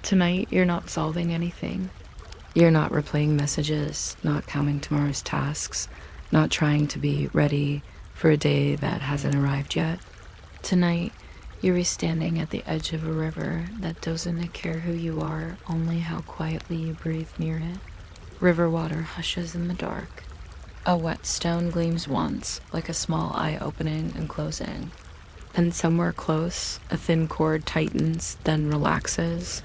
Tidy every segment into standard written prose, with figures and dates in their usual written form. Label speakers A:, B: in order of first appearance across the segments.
A: Tonight, you're not solving anything. You're not replaying messages, not counting tomorrow's tasks, not trying to be ready for a day that hasn't arrived yet. Tonight, you're standing at the edge of a river that doesn't care who you are, only how quietly you breathe near it. River water hushes in the dark. A wet stone gleams once, like a small eye opening and closing. And somewhere close, a thin cord tightens, then relaxes,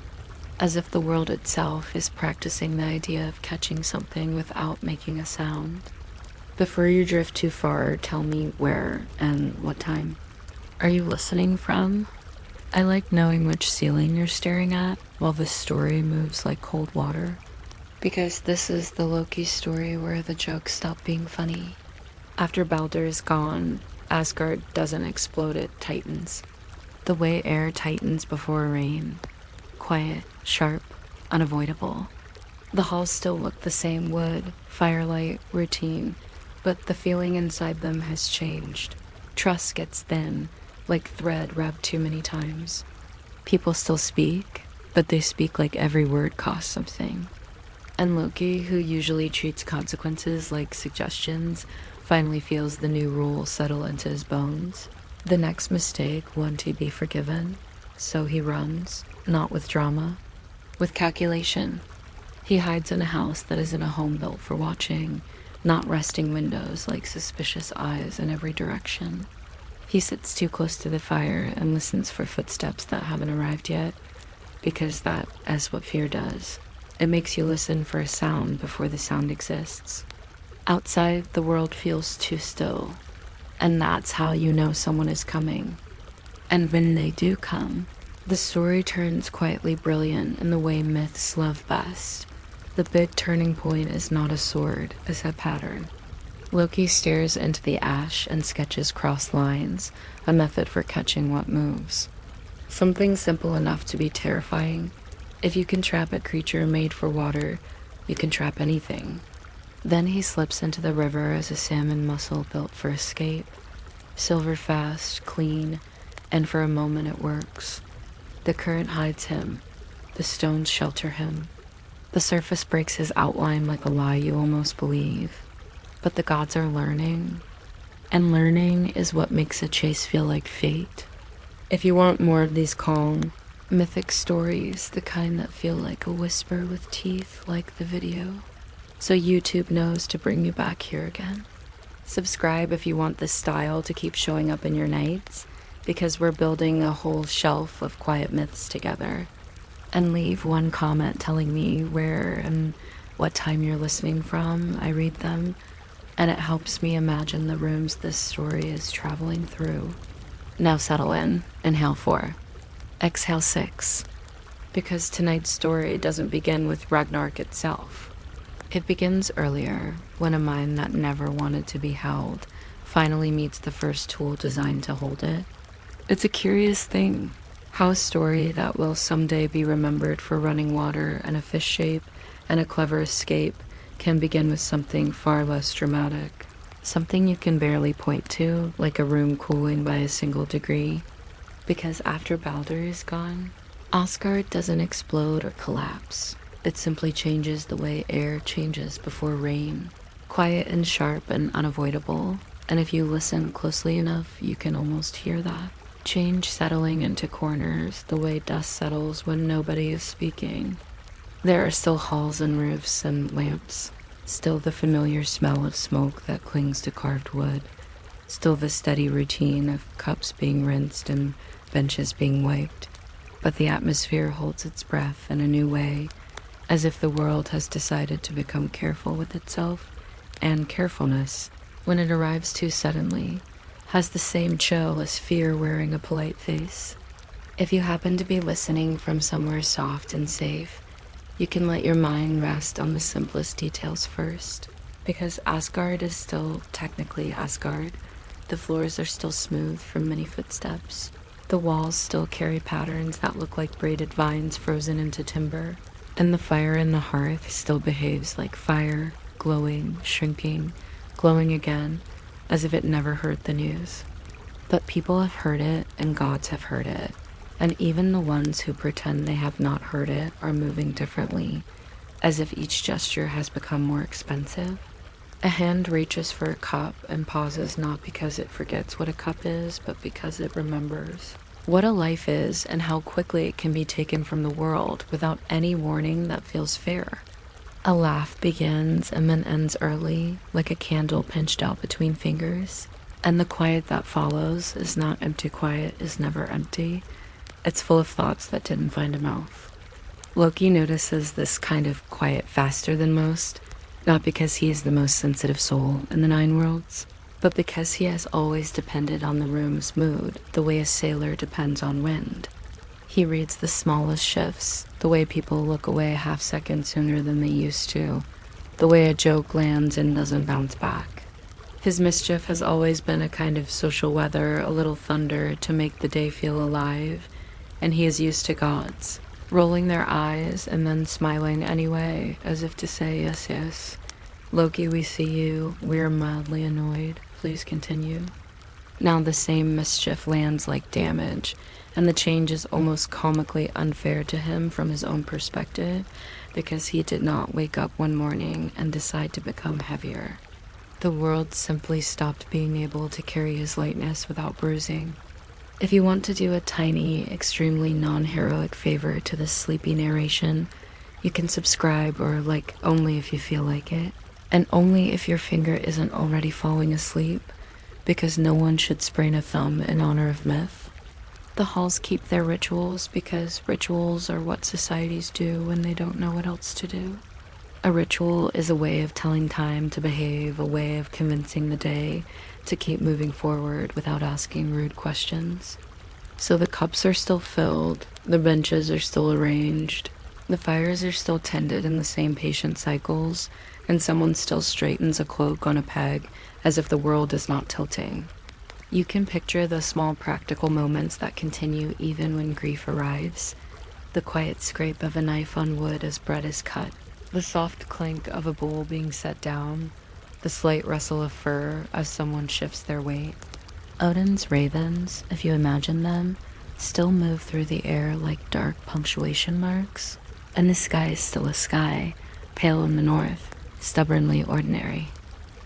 A: as if the world itself is practicing the idea of catching something without making a sound. Before you drift too far, tell me where and what time. Are you listening from? I like knowing which ceiling you're staring at while this story moves like cold water. Because this is the Loki story where the jokes stop being funny. After Baldur is gone, Asgard doesn't explode, it tightens. The way air tightens before rain. Quiet, sharp, unavoidable. The halls still look the same: wood, firelight, routine, but the feeling inside them has changed. Trust gets thin, like thread rubbed too many times. People still speak, but they speak like every word costs something. And Loki, who usually treats consequences like suggestions, finally feels the new rule settle into his bones. The next mistake, one to be forgiven. So he runs, not with drama, with calculation. He hides in a house that isn't a home built for watching, not resting windows like suspicious eyes in every direction. He sits too close to the fire and listens for footsteps that haven't arrived yet, because that is what fear does. It makes you listen for a sound before the sound exists. Outside, the world feels too still, and that's how you know someone is coming. And when they do come, the story turns quietly brilliant in the way myths love best. The big turning point is not a sword, it's a pattern. Loki stares into the ash and sketches cross lines, a method for catching what moves. Something simple enough to be terrifying. If you can trap a creature made for water, you can trap anything. Then he slips into the river as a salmon mussel built for escape. Silver fast, clean, and for a moment it works. The current hides him. The stones shelter him. The surface breaks his outline like a lie you almost believe. But the gods are learning, and learning is what makes a chase feel like fate. If you want more of these calm, mythic stories, the kind that feel like a whisper with teeth like the video, so YouTube knows to bring you back here again. Subscribe if you want this style to keep showing up in your nights, because we're building a whole shelf of quiet myths together. And leave one comment telling me where and what time you're listening from. I read them, and it helps me imagine the rooms this story is traveling through. Now settle in. Inhale 4. Exhale 6. Because tonight's story doesn't begin with Ragnarok itself. It begins earlier, when a mind that never wanted to be held finally meets the first tool designed to hold it. It's a curious thing, how a story that will someday be remembered for running water and a fish shape and a clever escape can begin with something far less dramatic. Something you can barely point to, like a room cooling by a single degree. Because after Baldur is gone, Asgard doesn't explode or collapse. It simply changes the way air changes before rain. Quiet and sharp and unavoidable. And if you listen closely enough, you can almost hear that. Change settling into corners, the way dust settles when nobody is speaking. There are still halls and roofs and lamps. Still the familiar smell of smoke that clings to carved wood. Still the steady routine of cups being rinsed and benches being wiped. But the atmosphere holds its breath in a new way, as if the world has decided to become careful with itself, and carefulness, when it arrives too suddenly, has the same chill as fear wearing a polite face. If you happen to be listening from somewhere soft and safe, you can let your mind rest on the simplest details first, because Asgard is still technically Asgard. The floors are still smooth from many footsteps. The walls still carry patterns that look like braided vines frozen into timber. And the fire in the hearth still behaves like fire, glowing, shrinking, glowing again, as if it never heard the news. But people have heard it, and gods have heard it. and even the ones who pretend they have not heard it are moving differently, as if each gesture has become more expensive. A hand reaches for a cup and pauses not because it forgets what a cup is, but because it remembers what a life is and how quickly it can be taken from the world without any warning that feels fair. A laugh begins and then ends early, like a candle pinched out between fingers. And the quiet that follows is not empty. Quiet is never empty. It's full of thoughts that didn't find a mouth. Loki notices this kind of quiet faster than most, not because he is the most sensitive soul in the 9 worlds, but because he has always depended on the room's mood the way a sailor depends on wind. He reads the smallest shifts, the way people look away a half second sooner than they used to, the way a joke lands and doesn't bounce back. His mischief has always been a kind of social weather, a little thunder to make the day feel alive, and he is used to gods, rolling their eyes and then smiling anyway, as if to say, yes, yes. Loki, we see you. We're mildly annoyed. Please continue. Now the same mischief lands like damage, and the change is almost comically unfair to him from his own perspective, because he did not wake up one morning and decide to become heavier. The world simply stopped being able to carry his lightness without bruising. If you want to do a tiny, extremely non-heroic favor to this sleepy narration, you can subscribe or like only if you feel like it, and only if your finger isn't already falling asleep, because no one should sprain a thumb in honor of myth. The halls keep their rituals because rituals are what societies do when they don't know what else to do. A ritual is a way of telling time to behave, a way of convincing the day to keep moving forward without asking rude questions. So the cups are still filled, the benches are still arranged, the fires are still tended in the same patient cycles, and someone still straightens a cloak on a peg as if the world is not tilting. You can picture the small practical moments that continue even when grief arrives. The quiet scrape of a knife on wood as bread is cut, the soft clink of a bowl being set down, the slight rustle of fur as someone shifts their weight. Odin's ravens, if you imagine them, still move through the air like dark punctuation marks, and the sky is still a sky, pale in the north, stubbornly ordinary.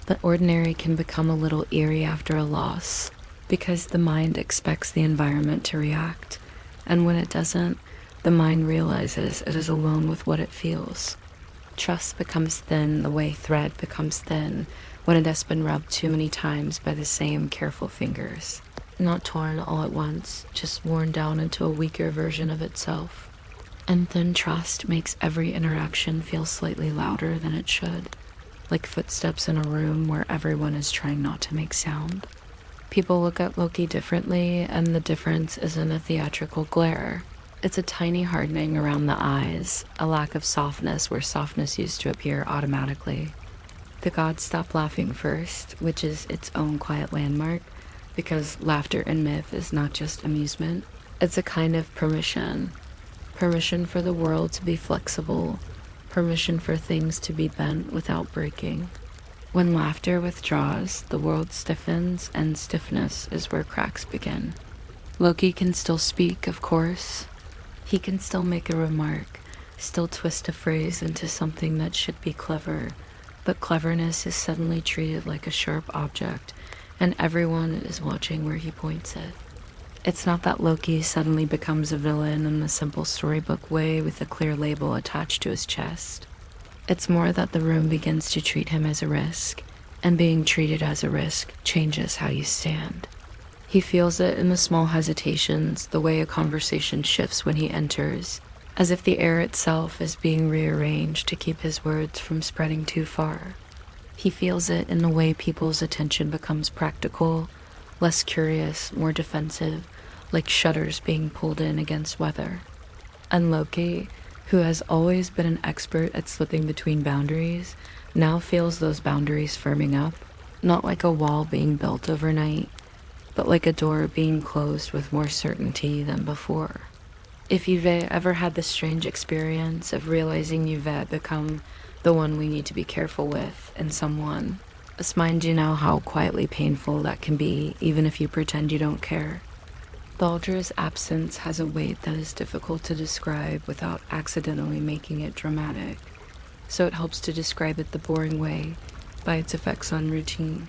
A: But ordinary can become a little eerie after a loss, because the mind expects the environment to react, and when it doesn't, the mind realizes it is alone with what it feels. Trust becomes thin the way thread becomes thin when it has been rubbed too many times by the same careful fingers. Not torn all at once, just worn down into a weaker version of itself. And thin trust makes every interaction feel slightly louder than it should, like footsteps in a room where everyone is trying not to make sound. People look at Loki differently, and the difference isn't a theatrical glare. It's a tiny hardening around the eyes, a lack of softness where softness used to appear automatically. The gods stop laughing first, which is its own quiet landmark, because laughter in myth is not just amusement. It's a kind of permission. Permission for the world to be flexible, permission for things to be bent without breaking. When laughter withdraws, the world stiffens, and stiffness is where cracks begin. Loki can still speak, of course. He can still make a remark, still twist a phrase into something that should be clever, but cleverness is suddenly treated like a sharp object, and everyone is watching where he points it. It's not that Loki suddenly becomes a villain in the simple storybook way with a clear label attached to his chest. It's more that the room begins to treat him as a risk, and being treated as a risk changes how you stand. He feels it in the small hesitations, the way a conversation shifts when he enters, as if the air itself is being rearranged to keep his words from spreading too far. He feels it in the way people's attention becomes practical, less curious, more defensive, like shutters being pulled in against weather. And Loki, who has always been an expert at slipping between boundaries, now feels those boundaries firming up, not like a wall being built overnight, but like a door being closed with more certainty than before. If you've ever had the strange experience of realizing you've become the one we need to be careful with in someone, just mind you now how quietly painful that can be, even if you pretend you don't care. Baldr's absence has a weight that is difficult to describe without accidentally making it dramatic, so it helps to describe it the boring way by its effects on routine.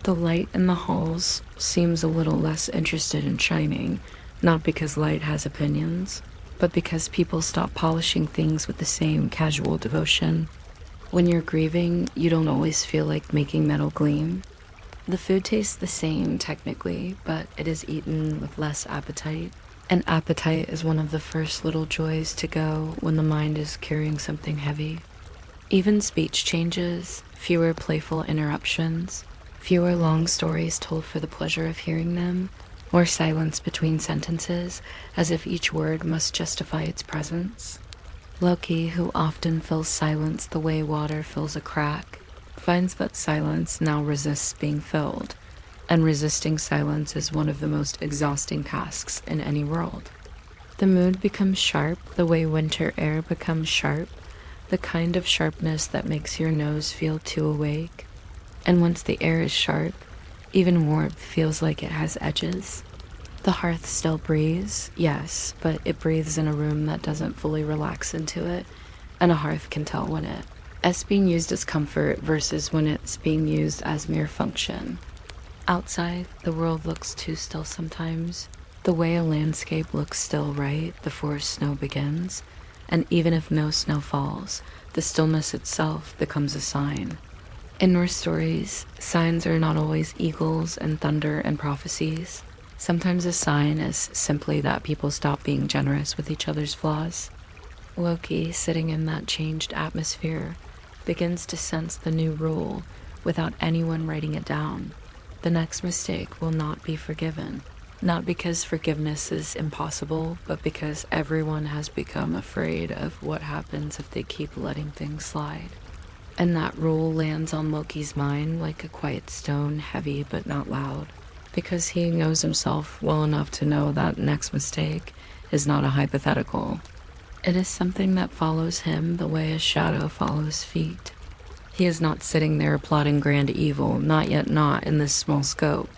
A: The light in the halls seems a little less interested in shining, not because light has opinions, but because people stop polishing things with the same casual devotion. When you're grieving, you don't always feel like making metal gleam. The food tastes the same technically, but it is eaten with less appetite. And appetite is one of the first little joys to go when the mind is carrying something heavy. Even speech changes, fewer playful interruptions, fewer long stories told for the pleasure of hearing them, more silence between sentences, as if each word must justify its presence. Loki, who often fills silence the way water fills a crack, finds that silence now resists being filled, and resisting silence is one of the most exhausting tasks in any world. The mood becomes sharp the way winter air becomes sharp, the kind of sharpness that makes your nose feel too awake. And once the air is sharp, even warmth feels like it has edges. The hearth still breathes, yes, but it breathes in a room that doesn't fully relax into it, and a hearth can tell when it's being used as comfort versus when it's being used as mere function. Outside, the world looks too still sometimes, the way a landscape looks still right before snow begins, and even if no snow falls, the stillness itself becomes a sign. In Norse stories, signs are not always eagles and thunder and prophecies. Sometimes a sign is simply that people stop being generous with each other's flaws. Loki, sitting in that changed atmosphere, begins to sense the new rule without anyone writing it down. The next mistake will not be forgiven. Not because forgiveness is impossible, but because everyone has become afraid of what happens if they keep letting things slide. And that rule lands on Loki's mind like a quiet stone, heavy but not loud, because he knows himself well enough to know that next mistake is not a hypothetical. It is something that follows him the way a shadow follows feet. He is not sitting there plotting grand evil, not yet not in this small scope.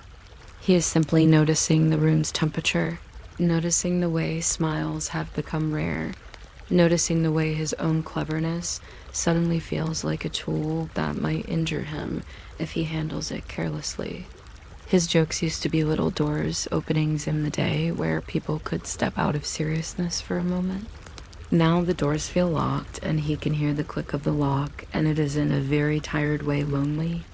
A: He is simply noticing the room's temperature, noticing the way smiles have become rare, noticing the way his own cleverness suddenly feels like a tool that might injure him if he handles it carelessly. His jokes used to be little doors, openings in the day where people could step out of seriousness for a moment. Now the doors feel locked and he can hear the click of the lock, and it is in a very tired way lonely.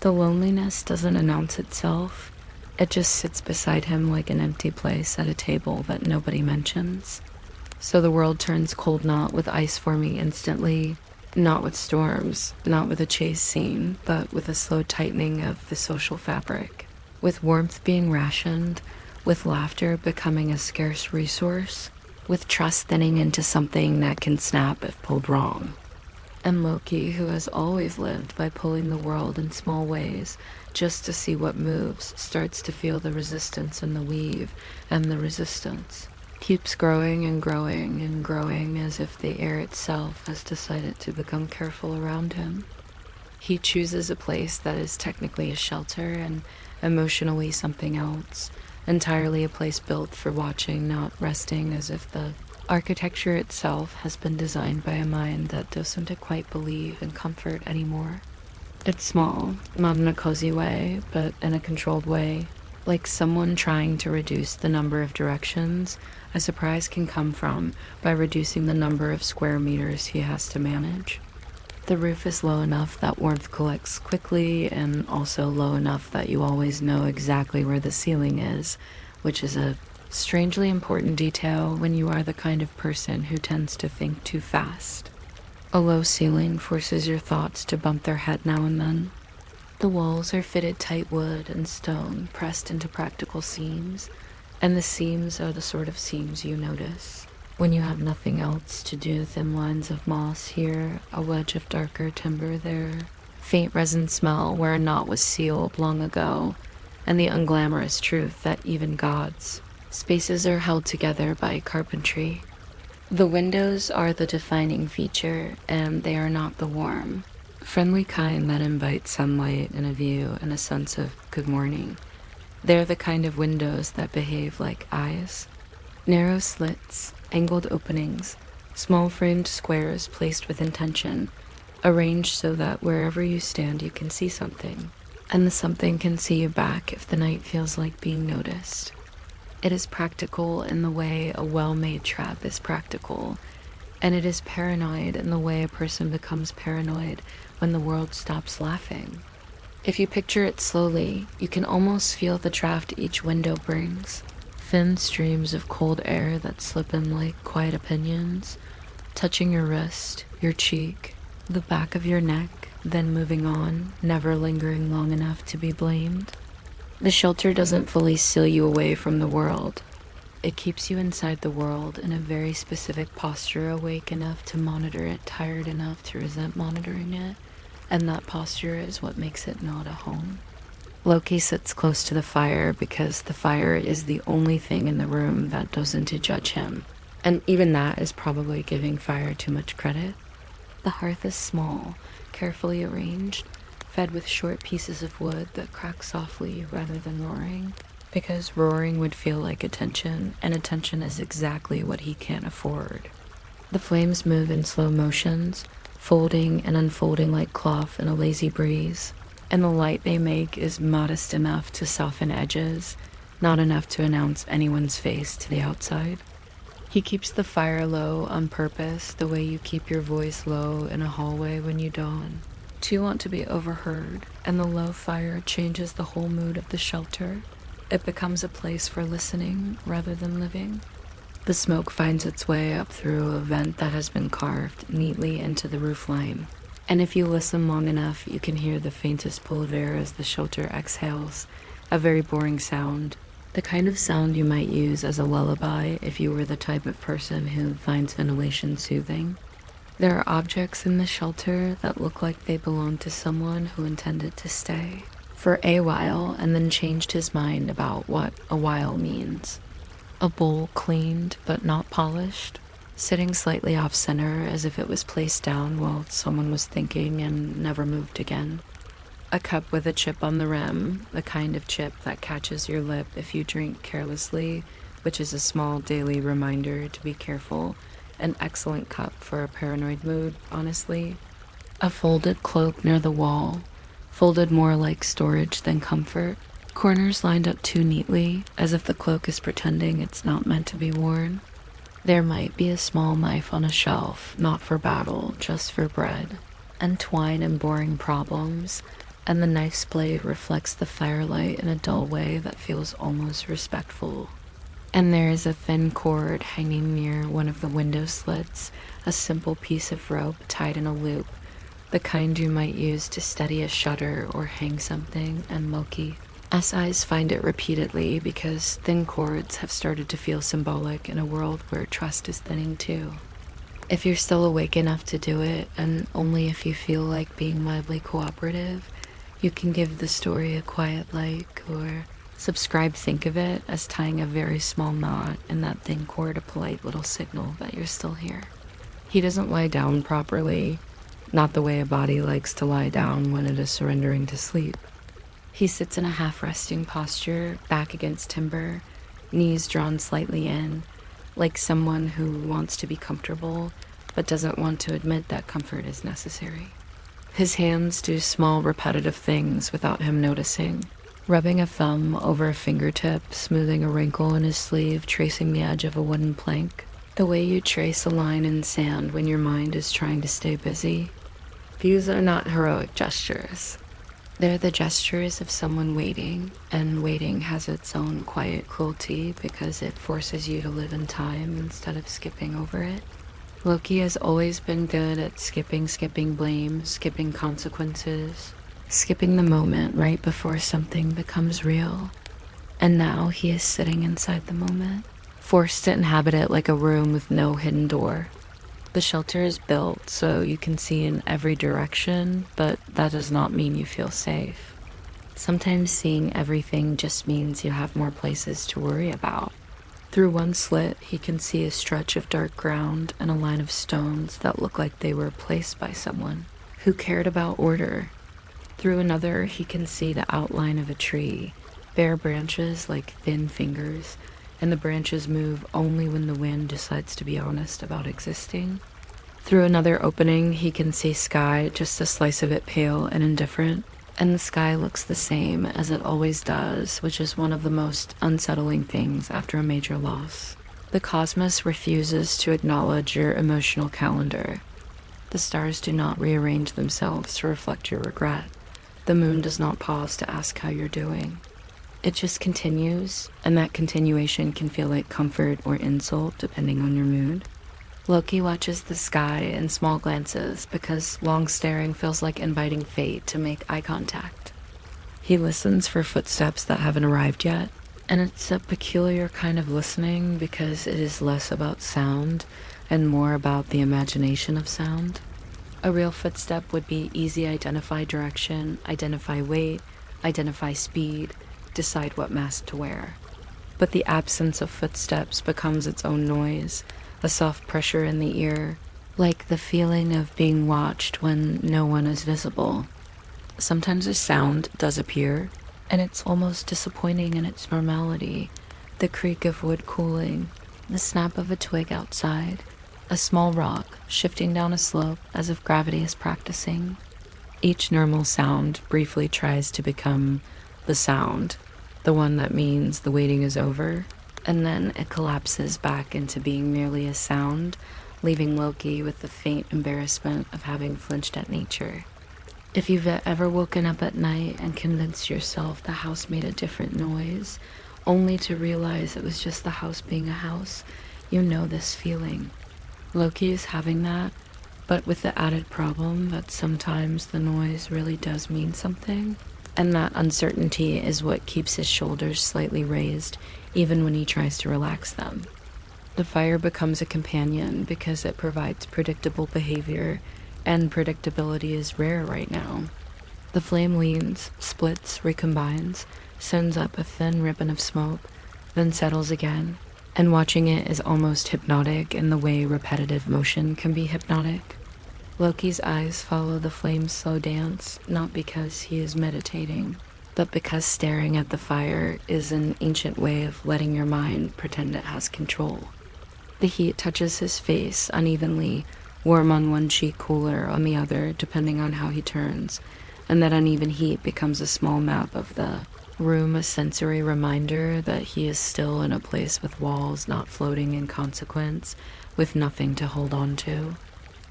A: The loneliness doesn't announce itself. It just sits beside him like an empty place at a table that nobody mentions. So the world turns cold not with ice forming instantly, not with storms, not with a chase scene, but with a slow tightening of the social fabric, with warmth being rationed, with laughter becoming a scarce resource, with trust thinning into something that can snap if pulled wrong. And Loki, who has always lived by pulling the world in small ways just to see what moves, starts to feel the resistance in the weave, and the resistance keeps growing and growing and growing as if the air itself has decided to become careful around him. He chooses a place that is technically a shelter and emotionally something else, entirely a place built for watching, not resting, as if the architecture itself has been designed by a mind that doesn't quite believe in comfort anymore. It's small, not in a cozy way, but in a controlled way, like someone trying to reduce the number of directions a surprise can come from by reducing the number of square meters he has to manage. The roof is low enough that warmth collects quickly, and also low enough that you always know exactly where the ceiling is, which is a strangely important detail when you are the kind of person who tends to think too fast. A low ceiling forces your thoughts to bump their head now and then. The walls are fitted tight wood and stone pressed into practical seams, and the seams are the sort of seams you notice when you have nothing else to do. Thin lines of moss here, a wedge of darker timber there, faint resin smell where a knot was sealed long ago, and the unglamorous truth that even God's spaces are held together by carpentry. The windows are the defining feature, and they are not the warm, friendly kind that invite sunlight and a view and a sense of good morning. They're the kind of windows that behave like eyes. Narrow slits, angled openings, small framed squares placed with intention, arranged so that wherever you stand you can see something, and the something can see you back if the night feels like being noticed. It is practical in the way a well-made trap is practical, and it is paranoid in the way a person becomes paranoid when the world stops laughing. If you picture it slowly, you can almost feel the draft each window brings. Thin streams of cold air that slip in like quiet opinions, touching your wrist, your cheek, the back of your neck, then moving on, never lingering long enough to be blamed. The shelter doesn't fully seal you away from the world. It keeps you inside the world in a very specific posture, awake enough to monitor it, tired enough to resent monitoring it, and that posture is what makes it not a home. Loki sits close to the fire because the fire is the only thing in the room that doesn't judge him, and even that is probably giving fire too much credit. The hearth is small, carefully arranged, fed with short pieces of wood that crack softly rather than roaring, because roaring would feel like attention, and attention is exactly what he can't afford. The flames move in slow motions, folding and unfolding like cloth in a lazy breeze, and the light they make is modest enough to soften edges, not enough to announce anyone's face to the outside. He keeps the fire low on purpose, the way you keep your voice low in a hallway when you dawn. Do you want to be overheard? And the low fire changes the whole mood of the shelter. It becomes a place for listening rather than living. The smoke finds its way up through a vent that has been carved neatly into the roofline. And if you listen long enough, you can hear the faintest pull of air as the shelter exhales, a very boring sound. The kind of sound you might use as a lullaby if you were the type of person who finds ventilation soothing. There are objects in the shelter that look like they belong to someone who intended to stay for a while and then changed his mind about what a while means. A bowl cleaned but not polished, sitting slightly off center as if it was placed down while someone was thinking and never moved again. A cup with a chip on the rim, the kind of chip that catches your lip if you drink carelessly, which is a small daily reminder to be careful. An excellent cup for a paranoid mood, honestly. A folded cloak near the wall, folded more like storage than comfort. Corners lined up too neatly, as if the cloak is pretending it's not meant to be worn. There might be a small knife on a shelf, not for battle, just for bread. Entwined in boring problems, and the knife's blade reflects the firelight in a dull way that feels almost respectful. And there is a thin cord hanging near one of the window slits, a simple piece of rope tied in a loop, the kind you might use to steady a shutter or hang something, and Loki. SIs find it repeatedly because thin cords have started to feel symbolic in a world where trust is thinning too. If you're still awake enough to do it, and only if you feel like being mildly cooperative, you can give the story a quiet like, or subscribe. Think of it as tying a very small knot in that thin cord, a polite little signal that you're still here. He doesn't lie down properly, not the way a body likes to lie down when it is surrendering to sleep. He sits in a half-resting posture, back against timber, knees drawn slightly in, like someone who wants to be comfortable, but doesn't want to admit that comfort is necessary. His hands do small, repetitive things without him noticing. Rubbing a thumb over a fingertip, smoothing a wrinkle in his sleeve, tracing the edge of a wooden plank. The way you trace a line in sand when your mind is trying to stay busy. These are not heroic gestures. They're the gestures of someone waiting, and waiting has its own quiet cruelty because it forces you to live in time instead of skipping over it. Loki has always been good at skipping blame, skipping consequences, skipping the moment right before something becomes real. And now he is sitting inside the moment, forced to inhabit it like a room with no hidden door. The shelter is built so you can see in every direction, but that does not mean you feel safe. Sometimes seeing everything just means you have more places to worry about. Through one slit, he can see a stretch of dark ground and a line of stones that look like they were placed by someone who cared about order. Through another, he can see the outline of a tree, bare branches like thin fingers, and the branches move only when the wind decides to be honest about existing. Through another opening, he can see sky, just a slice of it pale and indifferent, and the sky looks the same as it always does, which is one of the most unsettling things after a major loss. The cosmos refuses to acknowledge your emotional calendar. The stars do not rearrange themselves to reflect your regret. The moon does not pause to ask how you're doing. It just continues, and that continuation can feel like comfort or insult depending on your mood. Loki watches the sky in small glances because long staring feels like inviting fate to make eye contact. He listens for footsteps that haven't arrived yet, and it's a peculiar kind of listening because it is less about sound and more about the imagination of sound. A real footstep would be easy identify direction, identify weight, identify speed, decide what mask to wear. But the absence of footsteps becomes its own noise, a soft pressure in the ear, like the feeling of being watched when no one is visible. Sometimes a sound does appear, and it's almost disappointing in its normality. The creak of wood cooling, the snap of a twig outside, a small rock shifting down a slope as if gravity is practicing. Each normal sound briefly tries to become the sound, the one that means the waiting is over, and then it collapses back into being merely a sound, leaving Loki with the faint embarrassment of having flinched at nature. If you've ever woken up at night and convinced yourself the house made a different noise, only to realize it was just the house being a house, you know this feeling. Loki is having that, but with the added problem that sometimes the noise really does mean something, and that uncertainty is what keeps his shoulders slightly raised, even when he tries to relax them. The fire becomes a companion because it provides predictable behavior, and predictability is rare right now. The flame leans, splits, recombines, sends up a thin ribbon of smoke, then settles again, and watching it is almost hypnotic in the way repetitive motion can be hypnotic. Loki's eyes follow the flame's slow dance, not because he is meditating, but because staring at the fire is an ancient way of letting your mind pretend it has control. The heat touches his face unevenly, warm on one cheek, cooler on the other, depending on how he turns, and that uneven heat becomes a small map of the room, a sensory reminder that he is still in a place with walls not floating in consequence, with nothing to hold on to.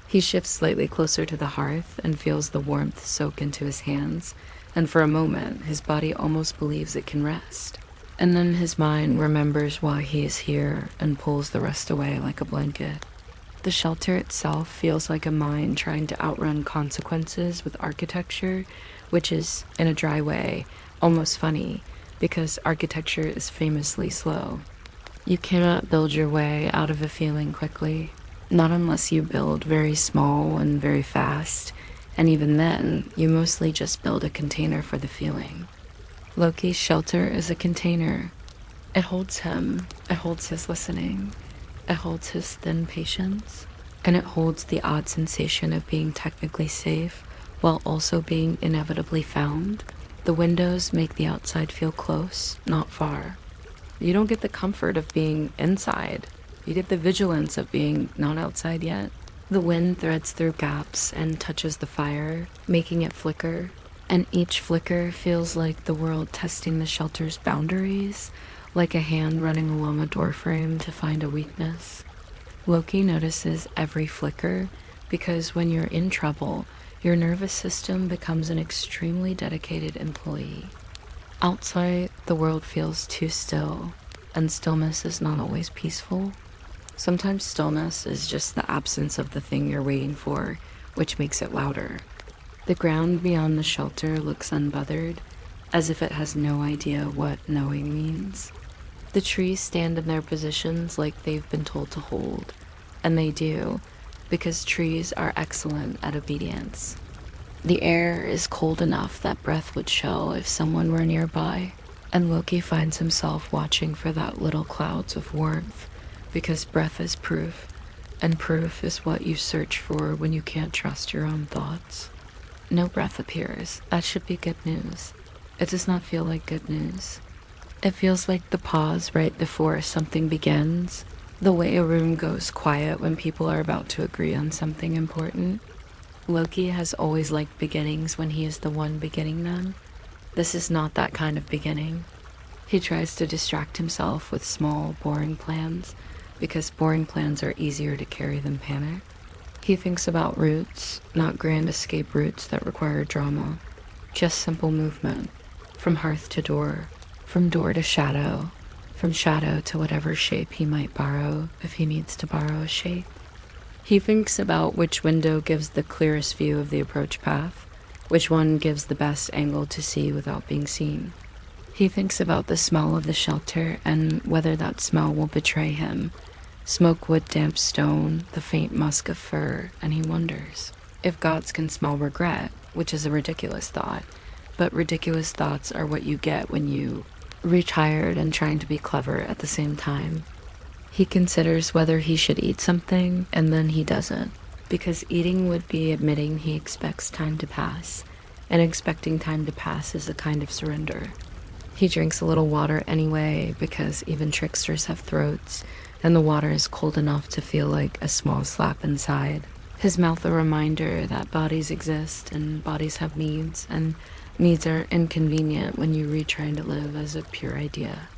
A: He shifts slightly closer to the hearth and feels the warmth soak into his hands, and for a moment his body almost believes it can rest. And then his mind remembers why he is here and pulls the rest away like a blanket. The shelter itself feels like a mind trying to outrun consequences with architecture, which is, in a dry way, almost funny, because architecture is famously slow. You cannot build your way out of a feeling quickly, not unless you build very small and very fast, and even then, you mostly just build a container for the feeling. Loki's shelter is a container. It holds him, it holds his listening, it holds his thin patience, and it holds the odd sensation of being technically safe while also being inevitably found. The windows make the outside feel close, not far. You don't get the comfort of being inside. You get the vigilance of being not outside yet. The wind threads through gaps and touches the fire, making it flicker, and each flicker feels like the world testing the shelter's boundaries, like a hand running along a doorframe to find a weakness. Loki notices every flicker because when you're in trouble, your nervous system becomes an extremely dedicated employee. Outside, the world feels too still, and stillness is not always peaceful. Sometimes stillness is just the absence of the thing you're waiting for, which makes it louder. The ground beyond the shelter looks unbothered, as if it has no idea what knowing means. The trees stand in their positions like they've been told to hold, and they do, because trees are excellent at obedience. The air is cold enough that breath would show if someone were nearby, and Loki finds himself watching for that little clouds of warmth, because breath is proof, and proof is what you search for when you can't trust your own thoughts. No breath appears. That should be good news. It does not feel like good news. It feels like the pause right before something begins, the way a room goes quiet when people are about to agree on something important. Loki has always liked beginnings when he is the one beginning them. This is not that kind of beginning. He tries to distract himself with small, boring plans, because boring plans are easier to carry than panic. He thinks about routes, not grand escape routes that require drama, just simple movement, from hearth to door, from door to shadow, from shadow to whatever shape he might borrow if he needs to borrow a shape. He thinks about which window gives the clearest view of the approach path, which one gives the best angle to see without being seen. He thinks about the smell of the shelter and whether that smell will betray him. Smoke wood, damp stone, the faint musk of fur, and he wonders if gods can smell regret, which is a ridiculous thought, but ridiculous thoughts are what you get when you reach tired and trying to be clever at the same time. He considers whether he should eat something, and then he doesn't, because eating would be admitting he expects time to pass, and expecting time to pass is a kind of surrender. He drinks a little water anyway, because even tricksters have throats, and the water is cold enough to feel like a small slap inside. His mouth a reminder that bodies exist, and bodies have needs, and needs are inconvenient when you retry to live as a pure idea.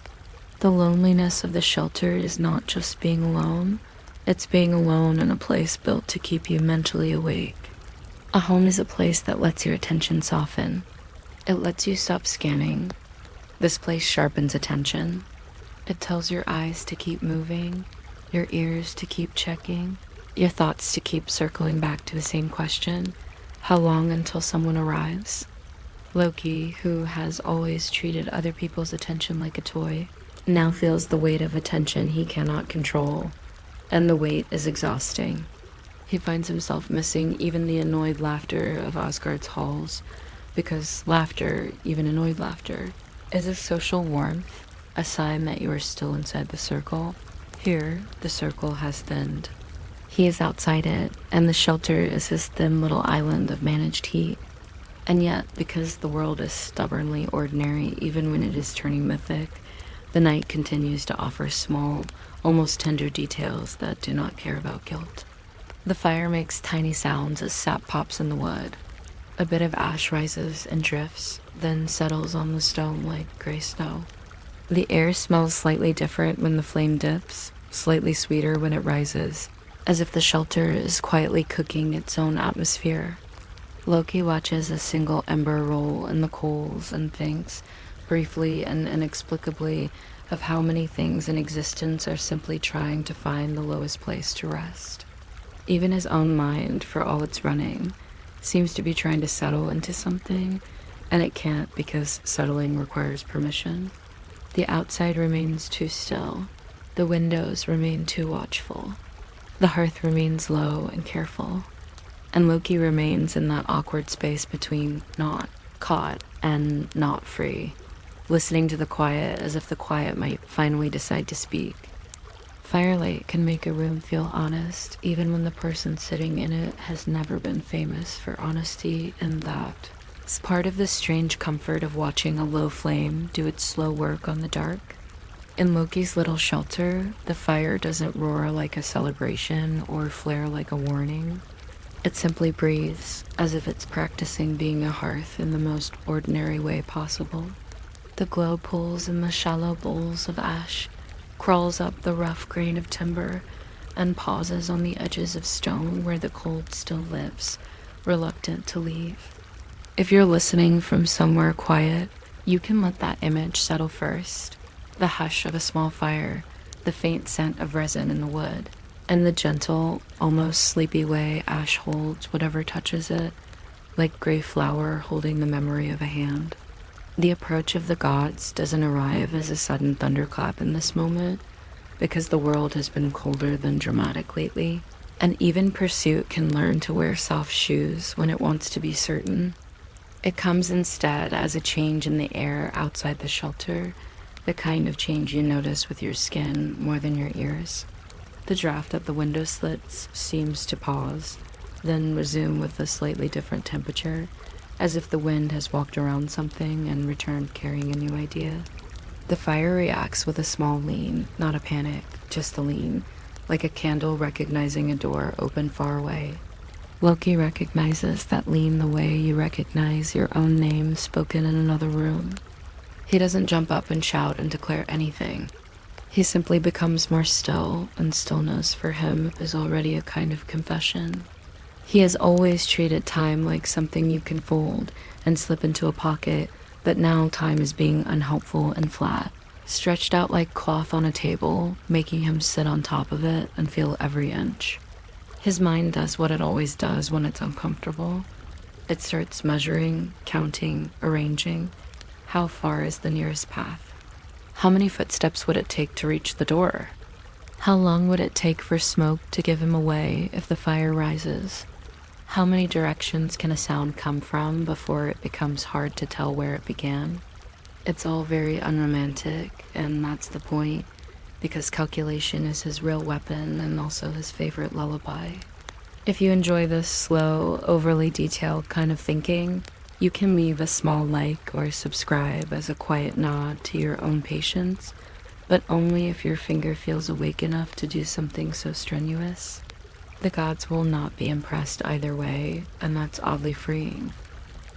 A: The loneliness of the shelter is not just being alone, it's being alone in a place built to keep you mentally awake. A home is a place that lets your attention soften. It lets you stop scanning. This place sharpens attention. It tells your eyes to keep moving, your ears to keep checking, your thoughts to keep circling back to the same question: how long until someone arrives? Loki, who has always treated other people's attention like a toy, now feels the weight of attention he cannot control, and the weight is exhausting. He finds himself missing even the annoyed laughter of Asgard's halls, because laughter, even annoyed laughter, is a social warmth, a sign that you are still inside the circle. Here, the circle has thinned. He is outside it, and the shelter is his thin little island of managed heat. And yet, because the world is stubbornly ordinary even when it is turning mythic, the night continues to offer small, almost tender details that do not care about guilt. The fire makes tiny sounds as sap pops in the wood. A bit of ash rises and drifts, then settles on the stone like gray snow. The air smells slightly different when the flame dips, slightly sweeter when it rises, as if the shelter is quietly cooking its own atmosphere. Loki watches a single ember roll in the coals and thinks, briefly and inexplicably, of how many things in existence are simply trying to find the lowest place to rest. Even his own mind, for all its running, seems to be trying to settle into something, and it can't because settling requires permission. The outside remains too still. The windows remain too watchful. The hearth remains low and careful. And Loki remains in that awkward space between not caught and not free, listening to the quiet as if the quiet might finally decide to speak. Firelight can make a room feel honest, even when the person sitting in it has never been famous for honesty, and that is part of the strange comfort of watching a low flame do its slow work on the dark. In Loki's little shelter, the fire doesn't roar like a celebration or flare like a warning. It simply breathes, as if it's practicing being a hearth in the most ordinary way possible. The glow pulls in the shallow bowls of ash, crawls up the rough grain of timber, and pauses on the edges of stone where the cold still lives, reluctant to leave. If you're listening from somewhere quiet, you can let that image settle first. The hush of a small fire, the faint scent of resin in the wood, and the gentle, almost sleepy way ash holds whatever touches it, like gray flour holding the memory of a hand. The approach of the gods doesn't arrive as a sudden thunderclap in this moment, because the world has been colder than dramatic lately, and even pursuit can learn to wear soft shoes when it wants to be certain. It comes instead as a change in the air outside the shelter, the kind of change you notice with your skin more than your ears. The draft at the window slits seems to pause, then resume with a slightly different temperature, as if the wind has walked around something and returned carrying a new idea. The fire reacts with a small lean, not a panic, just a lean, like a candle recognizing a door open far away. Loki recognizes that lean the way you recognize your own name spoken in another room. He doesn't jump up and shout and declare anything. He simply becomes more still, and stillness for him is already a kind of confession. He has always treated time like something you can fold and slip into a pocket, but now time is being unhelpful and flat, stretched out like cloth on a table, making him sit on top of it and feel every inch. His mind does what it always does when it's uncomfortable. It starts measuring, counting, arranging. How far is the nearest path? How many footsteps would it take to reach the door? How long would it take for smoke to give him away if the fire rises? How many directions can a sound come from before it becomes hard to tell where it began? It's all very unromantic, and that's the point, because calculation is his real weapon and also his favorite lullaby. If you enjoy this slow, overly detailed kind of thinking, you can leave a small like or subscribe as a quiet nod to your own patience, but only if your finger feels awake enough to do something so strenuous. The gods will not be impressed either way, and that's oddly freeing.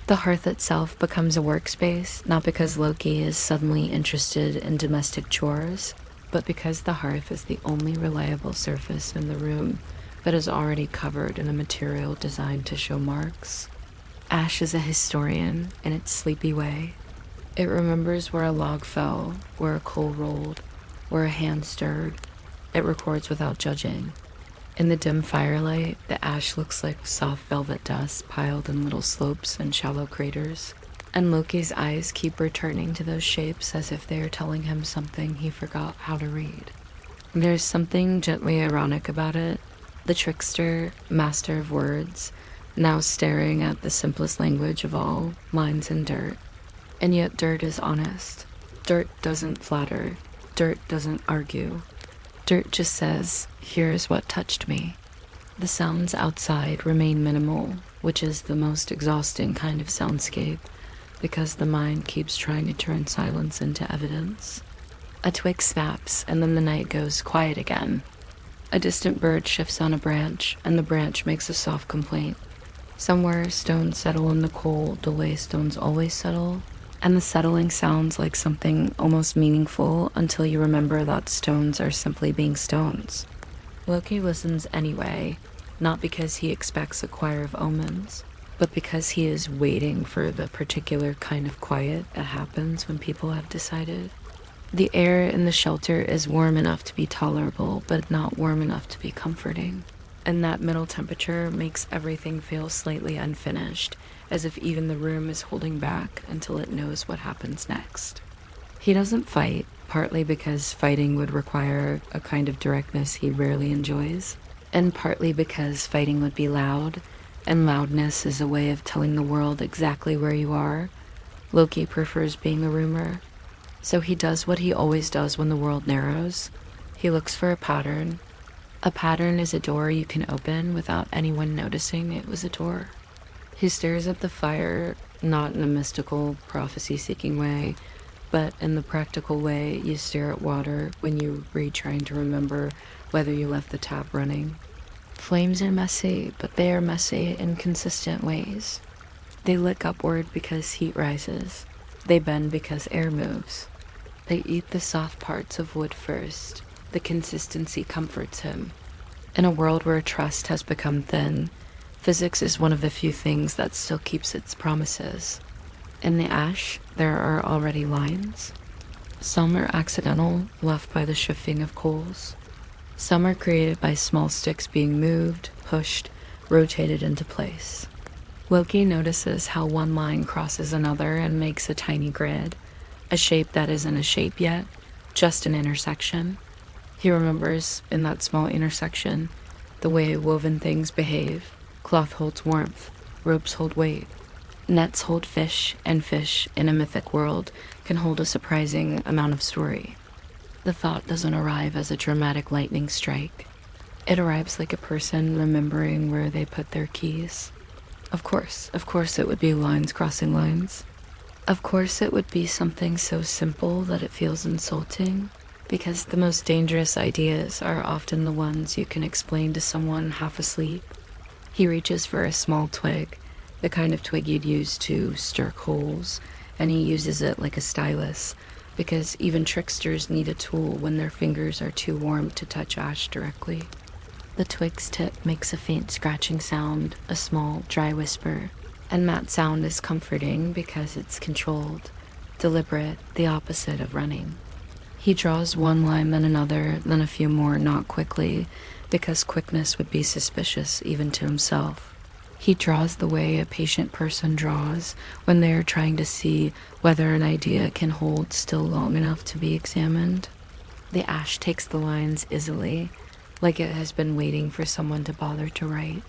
A: The hearth itself becomes a workspace, not because Loki is suddenly interested in domestic chores, but because the hearth is the only reliable surface in the room that is already covered in a material designed to show marks. Ash is a historian in its sleepy way. It remembers where a log fell, where a coal rolled, where a hand stirred. It records without judging. In the dim firelight, the ash looks like soft velvet dust piled in little slopes and shallow craters, and Loki's eyes keep returning to those shapes as if they are telling him something he forgot how to read. There's something gently ironic about it. The trickster, master of words, now staring at the simplest language of all, lines and dirt. And yet dirt is honest. Dirt doesn't flatter. Dirt doesn't argue. Dirt just says, here's what touched me. The sounds outside remain minimal, which is the most exhausting kind of soundscape, because the mind keeps trying to turn silence into evidence. A twig snaps, and then the night goes quiet again. A distant bird shifts on a branch, and the branch makes a soft complaint. Somewhere, stones settle in the coal the way stones always settle, and the settling sounds like something almost meaningful until you remember that stones are simply being stones. Loki listens anyway, not because he expects a choir of omens, but because he is waiting for the particular kind of quiet that happens when people have decided. The air in the shelter is warm enough to be tolerable, but not warm enough to be comforting. And that middle temperature makes everything feel slightly unfinished, as if even the room is holding back until it knows what happens next. He doesn't fight, partly because fighting would require a kind of directness he rarely enjoys, and partly because fighting would be loud, and loudness is a way of telling the world exactly where you are. Loki prefers being a rumor, so he does what he always does when the world narrows. He looks for a pattern. A pattern is a door you can open without anyone noticing it was a door. He stares at the fire, not in a mystical, prophecy-seeking way, but in the practical way you stare at water when you read trying to remember whether you left the tap running. Flames are messy, but they are messy in consistent ways. They lick upward because heat rises. They bend because air moves. They eat the soft parts of wood first. The consistency comforts him. In a world where trust has become thin, physics is one of the few things that still keeps its promises. In the ash, there are already lines. Some are accidental, left by the shifting of coals. Some are created by small sticks being moved, pushed, rotated into place. Loki notices how one line crosses another and makes a tiny grid, a shape that isn't a shape yet, just an intersection. He remembers, in that small intersection, the way woven things behave. Cloth holds warmth, ropes hold weight. Nets hold fish, and fish, in a mythic world, can hold a surprising amount of story. The thought doesn't arrive as a dramatic lightning strike. It arrives like a person remembering where they put their keys. Of course it would be lines crossing lines. Of course, it would be something so simple that it feels insulting, because the most dangerous ideas are often the ones you can explain to someone half asleep. He reaches for a small twig, the kind of twig you'd use to stir coals, and he uses it like a stylus, because even tricksters need a tool when their fingers are too warm to touch ash directly. The twig's tip makes a faint scratching sound, a small, dry whisper, and that sound is comforting because it's controlled, deliberate, the opposite of running. He draws one line, then another, then a few more, not quickly, because quickness would be suspicious even to himself. He draws the way a patient person draws when they are trying to see whether an idea can hold still long enough to be examined. The ash takes the lines easily, like it has been waiting for someone to bother to write.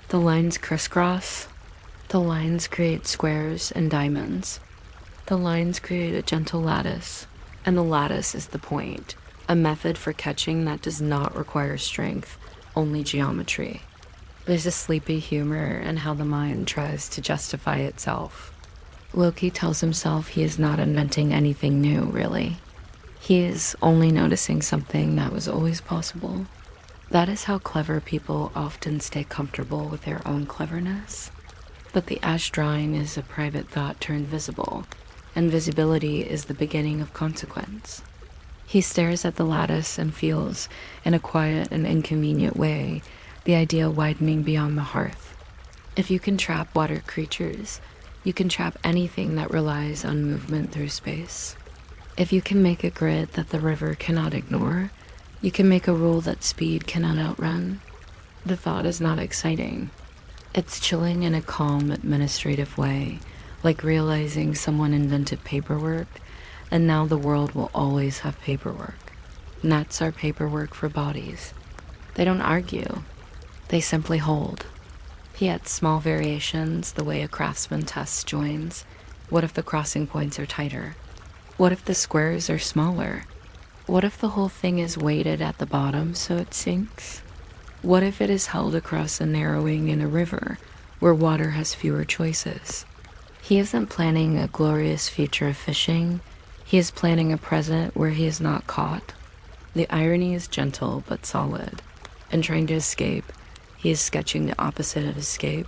A: The lines crisscross. The lines create squares and diamonds. The lines create a gentle lattice, and the lattice is the point, a method for catching that does not require strength, only geometry. There's a sleepy humor in how the mind tries to justify itself. Loki tells himself he is not inventing anything new, really. He is only noticing something that was always possible. That is how clever people often stay comfortable with their own cleverness. But the ash drawing is a private thought turned visible, and visibility is the beginning of consequence. He stares at the lattice and feels, in a quiet and inconvenient way, the idea widening beyond the hearth. If you can trap water creatures, you can trap anything that relies on movement through space. If you can make a grid that the river cannot ignore, you can make a rule that speed cannot outrun. The thought is not exciting. It's chilling in a calm, administrative way, like realizing someone invented paperwork, and now the world will always have paperwork. And that's our paperwork for bodies. They don't argue. They simply hold. He adds small variations, the way a craftsman tests joins. What if the crossing points are tighter? What if the squares are smaller? What if the whole thing is weighted at the bottom so it sinks? What if it is held across a narrowing in a river where water has fewer choices? He isn't planning a glorious future of fishing. He is planning a present where he is not caught. The irony is gentle but solid. In trying to escape, he is sketching the opposite of escape,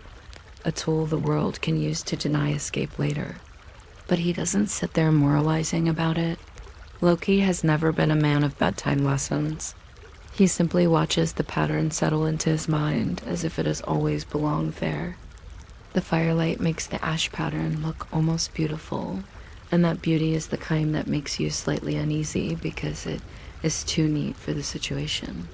A: a tool the world can use to deny escape later. But he doesn't sit there moralizing about it. Loki has never been a man of bedtime lessons. He simply watches the pattern settle into his mind as if it has always belonged there. The firelight makes the ash pattern look almost beautiful, and that beauty is the kind that makes you slightly uneasy because it is too neat for the situation.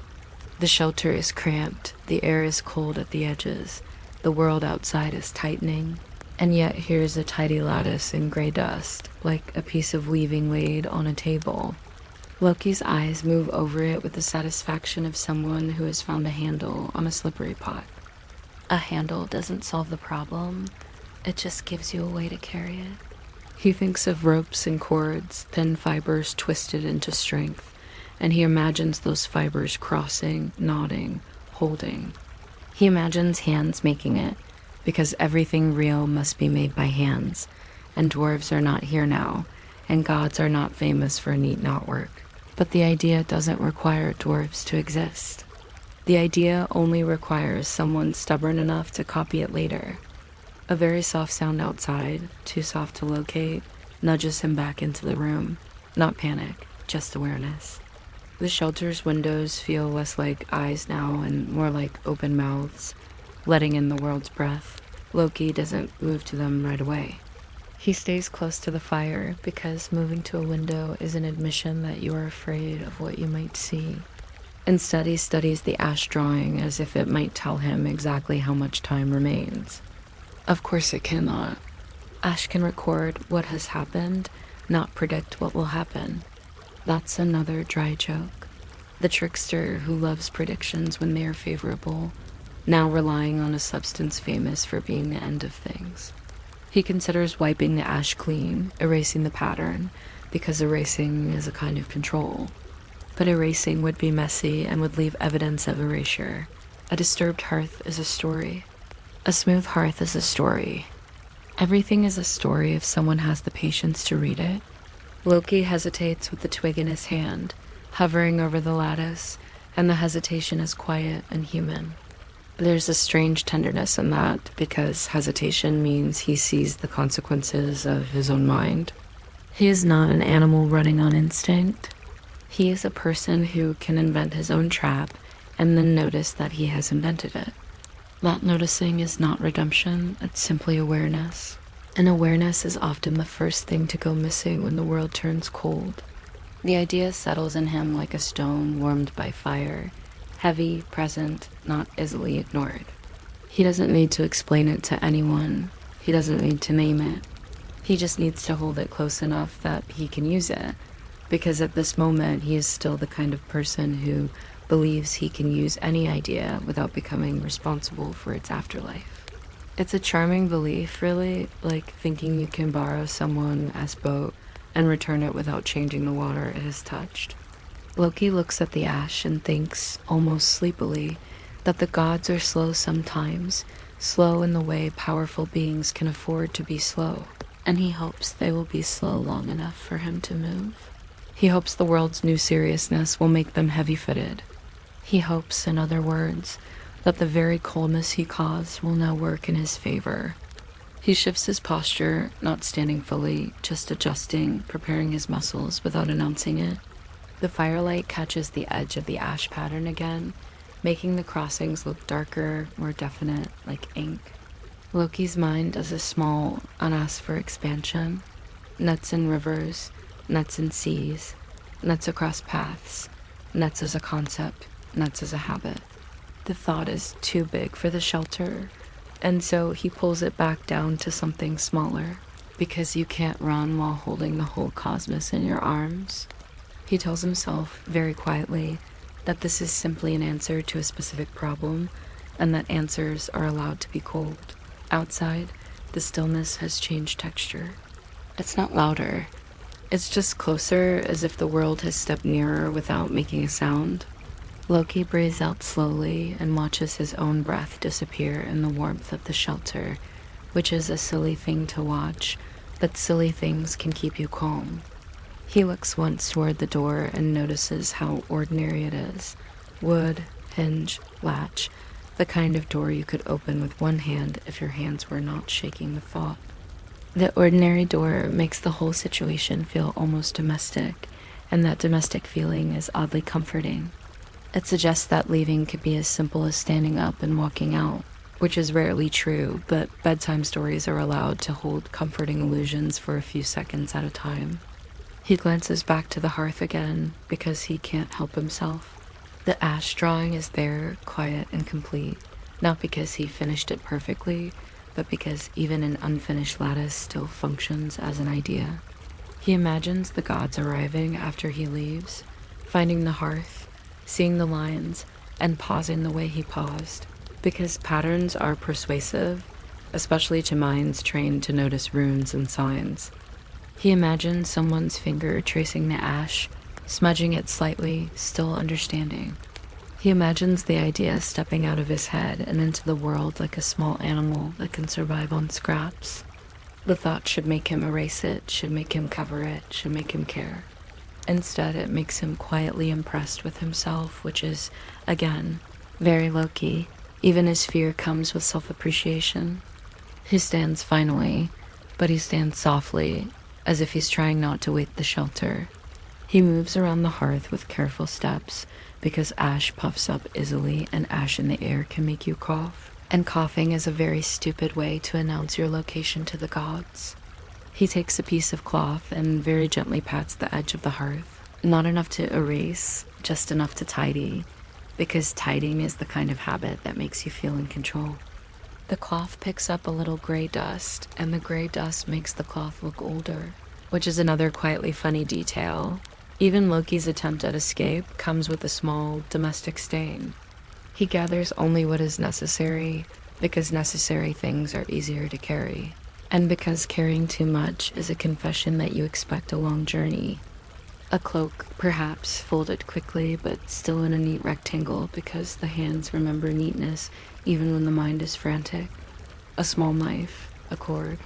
A: The shelter is cramped, the air is cold at the edges, the world outside is tightening, and yet here is a tidy lattice in gray dust, like a piece of weaving laid on a table. Loki's eyes move over it with the satisfaction of someone who has found a handle on a slippery pot. A handle doesn't solve the problem, it just gives you a way to carry it. He thinks of ropes and cords, thin fibers twisted into strength, and he imagines those fibers crossing, knotting, holding. He imagines hands making it, because everything real must be made by hands, and dwarves are not here now, and gods are not famous for neat knotwork. But the idea doesn't require dwarves to exist. The idea only requires someone stubborn enough to copy it later. A very soft sound outside, too soft to locate, nudges him back into the room. Not panic, just awareness. The shelter's windows feel less like eyes now and more like open mouths, letting in the world's breath. Loki doesn't move to them right away. He stays close to the fire because moving to a window is an admission that you are afraid of what you might see. Instead, he studies the ash drawing as if it might tell him exactly how much time remains. Of course it cannot. Ash can record what has happened, not predict what will happen. That's another dry joke. The trickster who loves predictions when they are favorable, now relying on a substance famous for being the end of things. He considers wiping the ash clean, erasing the pattern, because erasing is a kind of control. But erasing would be messy and would leave evidence of erasure. A disturbed hearth is a story. A smooth hearth is a story. Everything is a story if someone has the patience to read it. Loki hesitates with the twig in his hand, hovering over the lattice, and the hesitation is quiet and human. There's a strange tenderness in that, because hesitation means he sees the consequences of his own mind. He is not an animal running on instinct. He is a person who can invent his own trap and then notice that he has invented it. That noticing is not redemption, it's simply awareness. And awareness is often the first thing to go missing when the world turns cold. The idea settles in him like a stone warmed by fire, heavy, present, not easily ignored. He doesn't need to explain it to anyone. He doesn't need to name it. He just needs to hold it close enough that he can use it, because at this moment he is still the kind of person who believes he can use any idea without becoming responsible for its afterlife. It's a charming belief, really, like thinking you can borrow someone else's boat and return it without changing the water it has touched. Loki looks at the ash and thinks, almost sleepily, that the gods are slow sometimes, slow in the way powerful beings can afford to be slow, and he hopes they will be slow long enough for him to move. He hopes the world's new seriousness will make them heavy-footed. He hopes, in other words, that the very coldness he caused will now work in his favor. He shifts his posture, not standing fully, just adjusting, preparing his muscles without announcing it. The firelight catches the edge of the ash pattern again, making the crossings look darker, more definite, like ink. Loki's mind does a small, unasked for expansion. Nets in rivers, nets in seas, nets across paths, nets as a concept, nets as a habit. The thought is too big for the shelter, and so he pulls it back down to something smaller, because you can't run while holding the whole cosmos in your arms. He tells himself, very quietly, that this is simply an answer to a specific problem, and that answers are allowed to be cold. Outside, the stillness has changed texture. It's not louder. It's just closer, as if the world has stepped nearer without making a sound. Loki breathes out slowly and watches his own breath disappear in the warmth of the shelter, which is a silly thing to watch, but silly things can keep you calm. He looks once toward the door and notices how ordinary it is. Wood, hinge, latch, the kind of door you could open with one hand if your hands were not shaking with thought. The ordinary door makes the whole situation feel almost domestic, and that domestic feeling is oddly comforting. It suggests that leaving could be as simple as standing up and walking out, which is rarely true, but bedtime stories are allowed to hold comforting illusions for a few seconds at a time. He glances back to the hearth again, because he can't help himself. The ash drawing is there, quiet and complete, not because he finished it perfectly, but because even an unfinished lattice still functions as an idea. He imagines the gods arriving after he leaves, finding the hearth, seeing the lines, and pausing the way he paused, because patterns are persuasive, especially to minds trained to notice runes and signs. He imagines someone's finger tracing the ash, smudging it slightly, still understanding. He imagines the idea stepping out of his head and into the world like a small animal that can survive on scraps. The thought should make him erase it, should make him cover it, should make him care. Instead, it makes him quietly impressed with himself, which is, again, very Loki. Even his fear comes with self-appreciation. He stands finally, but he stands softly, as if he's trying not to wake the shelter. He moves around the hearth with careful steps, because ash puffs up easily and ash in the air can make you cough. And coughing is a very stupid way to announce your location to the gods. He takes a piece of cloth and very gently pats the edge of the hearth. Not enough to erase, just enough to tidy, because tidying is the kind of habit that makes you feel in control. The cloth picks up a little gray dust, and the gray dust makes the cloth look older, which is another quietly funny detail. Even Loki's attempt at escape comes with a small domestic stain. He gathers only what is necessary, because necessary things are easier to carry, and because carrying too much is a confession that you expect a long journey. A cloak, perhaps, folded quickly, but still in a neat rectangle because the hands remember neatness even when the mind is frantic. A small knife, a cord,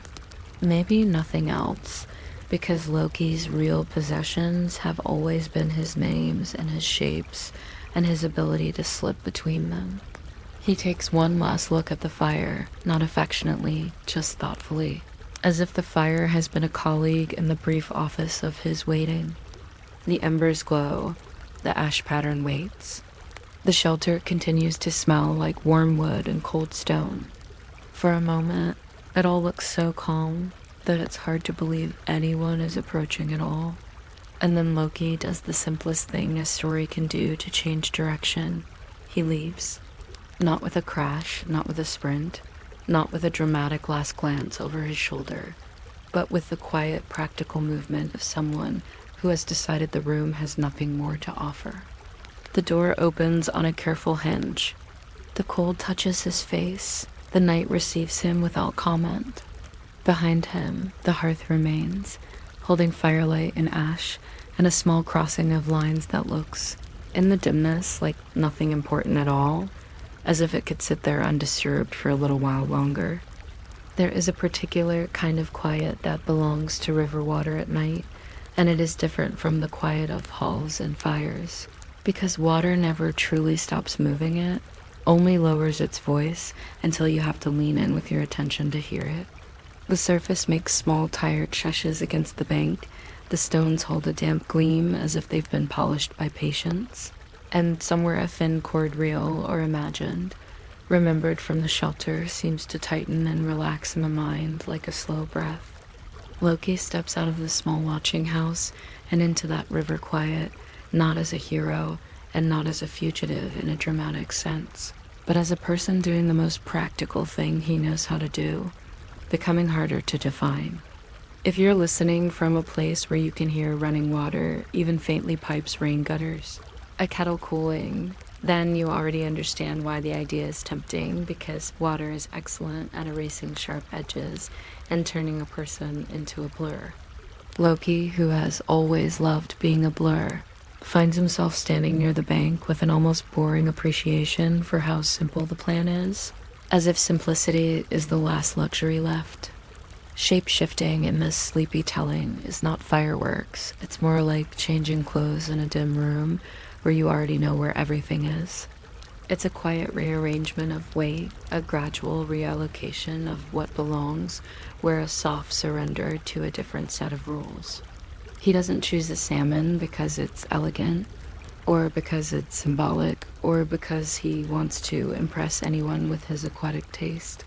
A: Maybe nothing else, because Loki's real possessions have always been his names and his shapes and his ability to slip between them. He takes one last look at the fire, not affectionately, just thoughtfully, as if the fire has been a colleague in the brief office of his waiting. The embers glow, the ash pattern waits. The shelter continues to smell like warm wood and cold stone. For a moment, it all looks so calm that it's hard to believe anyone is approaching at all. And then Loki does the simplest thing a story can do to change direction. He leaves. Not with a crash, not with a sprint, not with a dramatic last glance over his shoulder, but with the quiet, practical movement of someone who has decided the room has nothing more to offer. The door opens on a careful hinge. The cold touches his face. The night receives him without comment. Behind him, the hearth remains, holding firelight and ash, and a small crossing of lines that looks, in the dimness, like nothing important at all, as if it could sit there undisturbed for a little while longer. There is a particular kind of quiet that belongs to river water at night, and it is different from the quiet of halls and fires, because water never truly stops moving it, only lowers its voice until you have to lean in with your attention to hear it. The surface makes small tired shushes against the bank. The stones hold a damp gleam as if they've been polished by patience. And somewhere a thin cord reel or imagined, remembered from the shelter, seems to tighten and relax in the mind like a slow breath. Loki steps out of the small watching house and into that river quiet, not as a hero, and not as a fugitive in a dramatic sense, but as a person doing the most practical thing he knows how to do, becoming harder to define. If you're listening from a place where you can hear running water, even faintly pipes rain gutters, a kettle cooling, then you already understand why the idea is tempting, because water is excellent at erasing sharp edges and turning a person into a blur. Loki, who has always loved being a blur, finds himself standing near the bank with an almost boring appreciation for how simple the plan is, as if simplicity is the last luxury left. Shape-shifting in this sleepy telling is not fireworks. It's more like changing clothes in a dim room where you already know where everything is. It's a quiet rearrangement of weight, a gradual reallocation of what belongs, where a soft surrender to a different set of rules. He doesn't choose a salmon because it's elegant, or because it's symbolic, or because he wants to impress anyone with his aquatic taste.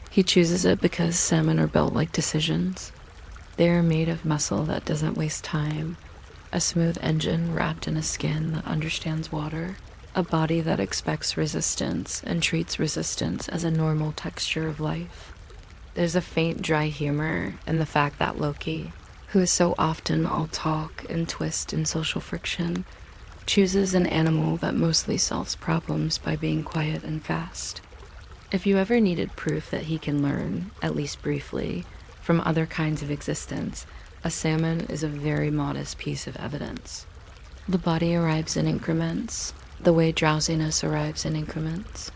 A: He chooses it because salmon are built like decisions. They are made of muscle that doesn't waste time, a smooth engine wrapped in a skin that understands water, a body that expects resistance and treats resistance as a normal texture of life. There's a faint dry humor in the fact that Loki, who is so often all talk and twist and social friction, chooses an animal that mostly solves problems by being quiet and fast. If you ever needed proof that he can learn, at least briefly, from other kinds of existence, a salmon is a very modest piece of evidence. The body arrives in increments, the way drowsiness arrives in increments.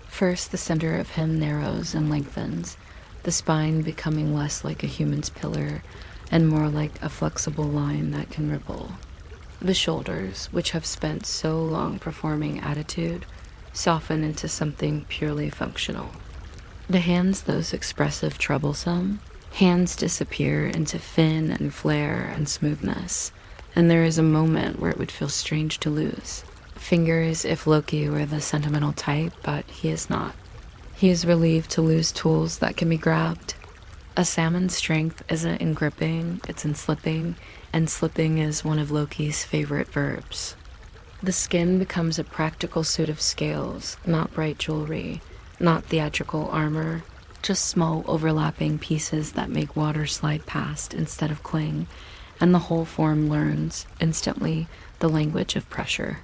A: First, the center of him narrows and lengthens, the spine becoming less like a human's pillar and more like a flexible line that can ripple. The shoulders, which have spent so long performing attitude, soften into something purely functional. The hands, those expressive, troublesome, hands disappear into fin and flare and smoothness, and there is a moment where it would feel strange to lose. Fingers if Loki were the sentimental type, but he is not. He is relieved to lose tools that can be grabbed. A salmon's strength isn't in gripping, it's in slipping, and slipping is one of Loki's favorite verbs. The skin becomes a practical suit of scales, not bright jewelry, not theatrical armor, just small overlapping pieces that make water slide past instead of cling, and the whole form learns, instantly, the language of pressure.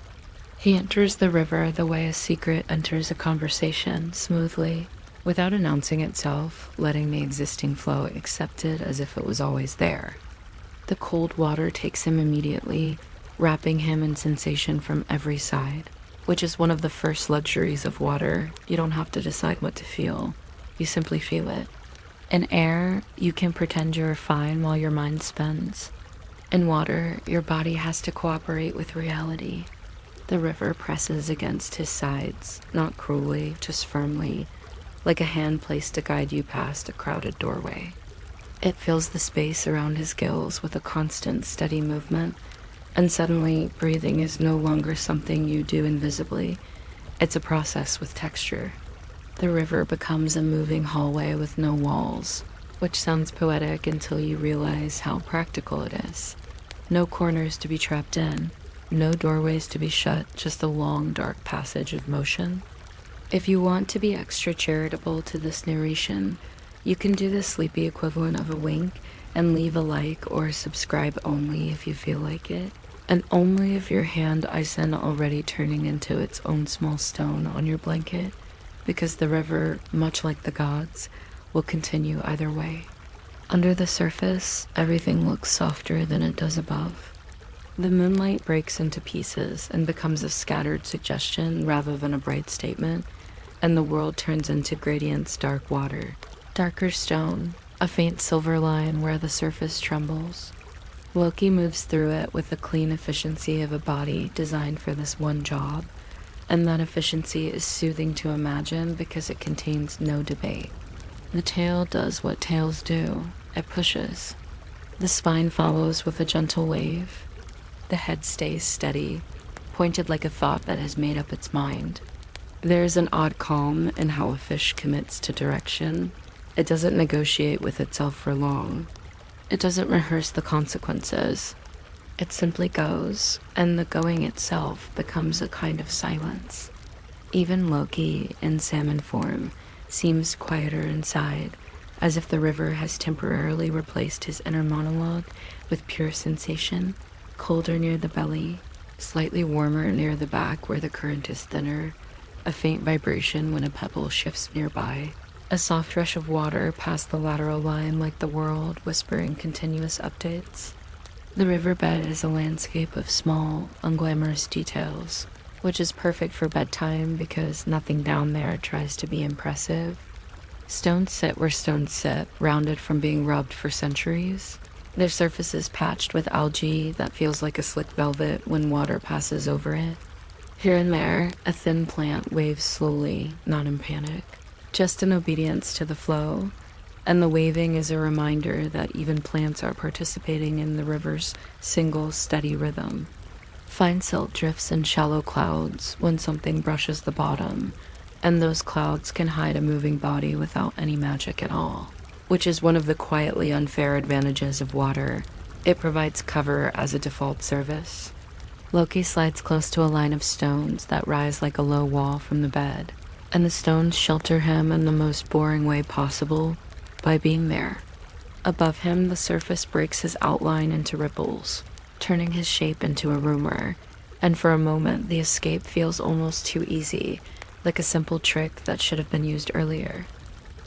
A: He enters the river the way a secret enters a conversation, smoothly, without announcing itself, letting the existing flow accept it as if it was always there. The cold water takes him immediately, wrapping him in sensation from every side, which is one of the first luxuries of water. You don't have to decide what to feel. You simply feel it. In air, you can pretend you're fine while your mind spins. In water, your body has to cooperate with reality. The river presses against his sides, not cruelly, just firmly, like a hand placed to guide you past a crowded doorway. It fills the space around his gills with a constant, steady movement, and suddenly, breathing is no longer something you do invisibly. It's a process with texture. The river becomes a moving hallway with no walls, which sounds poetic until you realize how practical it is. No corners to be trapped in, no doorways to be shut, just a long, dark passage of motion. If you want to be extra charitable to this narration, you can do the sleepy equivalent of a wink and leave a like or subscribe only if you feel like it, and only if your hand isn't already turning into its own small stone on your blanket, because the river, much like the gods, will continue either way. Under the surface, everything looks softer than it does above. The moonlight breaks into pieces and becomes a scattered suggestion rather than a bright statement, and the world turns into Gradient's dark water. Darker stone, a faint silver line where the surface trembles. Loki moves through it with the clean efficiency of a body designed for this one job, and that efficiency is soothing to imagine because it contains no debate. The tail does what tails do. It pushes. The spine follows with a gentle wave. The head stays steady, pointed like a thought that has made up its mind. There is an odd calm in how a fish commits to direction. It doesn't negotiate with itself for long. It doesn't rehearse the consequences. It simply goes, and the going itself becomes a kind of silence. Even Loki, in salmon form, seems quieter inside, as if the river has temporarily replaced his inner monologue with pure sensation, colder near the belly, slightly warmer near the back where the current is thinner, a faint vibration when a pebble shifts nearby, a soft rush of water past the lateral line like the world whispering continuous updates. The riverbed is a landscape of small, unglamorous details, which is perfect for bedtime because nothing down there tries to be impressive. Stones sit where stones sit, rounded from being rubbed for centuries. Their surface is patched with algae that feels like a slick velvet when water passes over it. Here and there, a thin plant waves slowly, not in panic, just in obedience to the flow, and the waving is a reminder that even plants are participating in the river's single, steady rhythm. Fine silt drifts in shallow clouds when something brushes the bottom, and those clouds can hide a moving body without any magic at all, which is one of the quietly unfair advantages of water. It provides cover as a default service. Loki slides close to a line of stones that rise like a low wall from the bed, and the stones shelter him in the most boring way possible by being there. Above him, the surface breaks his outline into ripples, turning his shape into a rumor, and for a moment the escape feels almost too easy, like a simple trick that should have been used earlier.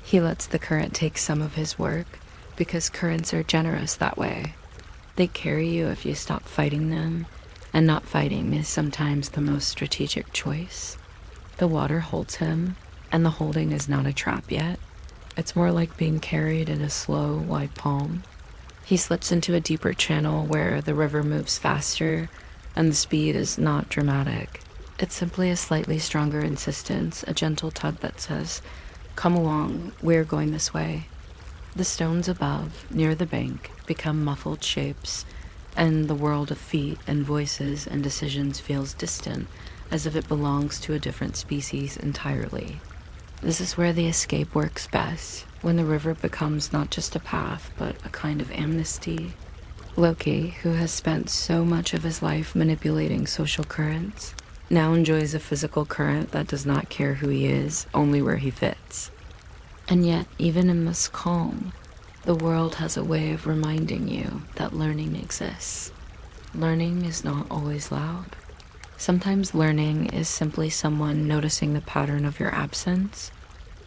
A: He lets the current take some of his work, because currents are generous that way. They carry you if you stop fighting them, and not fighting is sometimes the most strategic choice. The water holds him, and the holding is not a trap yet. It's more like being carried in a slow, wide palm. He slips into a deeper channel where the river moves faster, and the speed is not dramatic. It's simply a slightly stronger insistence, a gentle tug that says, "Come along, we're going this way." The stones above, near the bank, become muffled shapes, and the world of feet and voices and decisions feels distant, as if it belongs to a different species entirely. This is where the escape works best, when the river becomes not just a path, but a kind of amnesty. Loki, who has spent so much of his life manipulating social currents, now enjoys a physical current that does not care who he is, only where he fits. And yet, even in this calm, the world has a way of reminding you that learning exists. Learning is not always loud. Sometimes learning is simply someone noticing the pattern of your absence.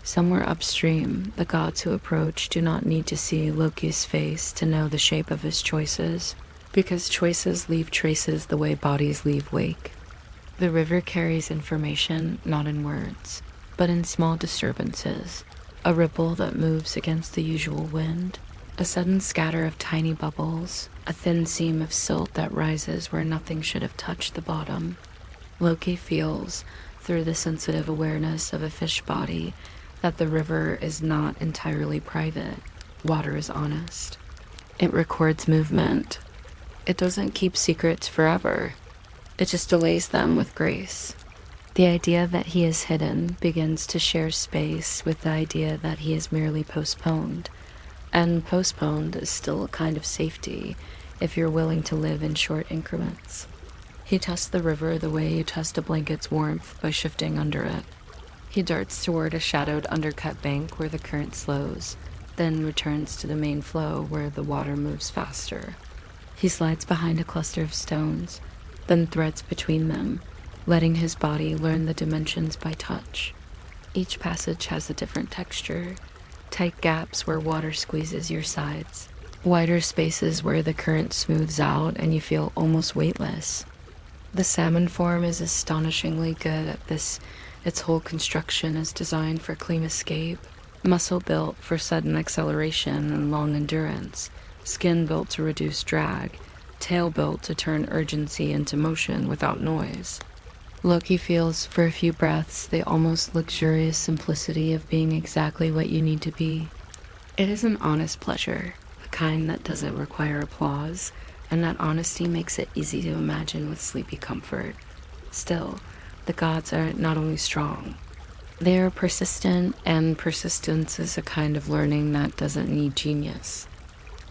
A: Somewhere upstream, the gods who approach do not need to see Loki's face to know the shape of his choices, because choices leave traces the way bodies leave wake. The river carries information not in words, but in small disturbances, A ripple that moves against the usual wind, a sudden scatter of tiny bubbles, a thin seam of silt that rises where nothing should have touched the bottom. Loki feels, through the sensitive awareness of a fish body, that the river is not entirely private. Water is honest. It records movement. It doesn't keep secrets forever. It just delays them with grace. The idea that he is hidden begins to share space with the idea that he is merely postponed. And postponed is still a kind of safety if you're willing to live in short increments. He tests the river the way you test a blanket's warmth by shifting under it. He darts toward a shadowed undercut bank where the current slows, then returns to the main flow where the water moves faster. He slides behind a cluster of stones, then threads between them, letting his body learn the dimensions by touch. Each passage has a different texture, tight gaps where water squeezes your sides, wider spaces where the current smooths out and you feel almost weightless. The salmon form is astonishingly good at this. Its whole construction is designed for clean escape, muscle built for sudden acceleration and long endurance, skin built to reduce drag, tail built to turn urgency into motion without noise. Loki feels for a few breaths the almost luxurious simplicity of being exactly what you need to be. It is an honest pleasure, the kind that doesn't require applause, and that honesty makes it easy to imagine with sleepy comfort. Still, the gods are not only strong, they are persistent, and persistence is a kind of learning that doesn't need genius.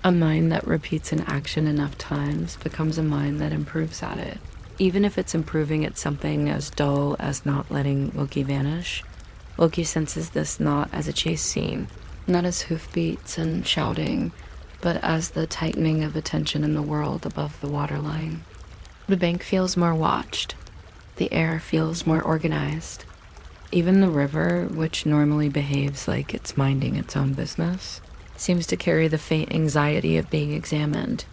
A: A mind that repeats an action enough times becomes a mind that improves at it, even if it's improving at something as dull as not letting Loki vanish. Loki senses this not as a chase scene, not as hoofbeats and shouting, but as the tightening of attention in the world above the waterline. The bank feels more watched. The air feels more organized. Even the river, which normally behaves like it's minding its own business, seems to carry the faint anxiety of being examined.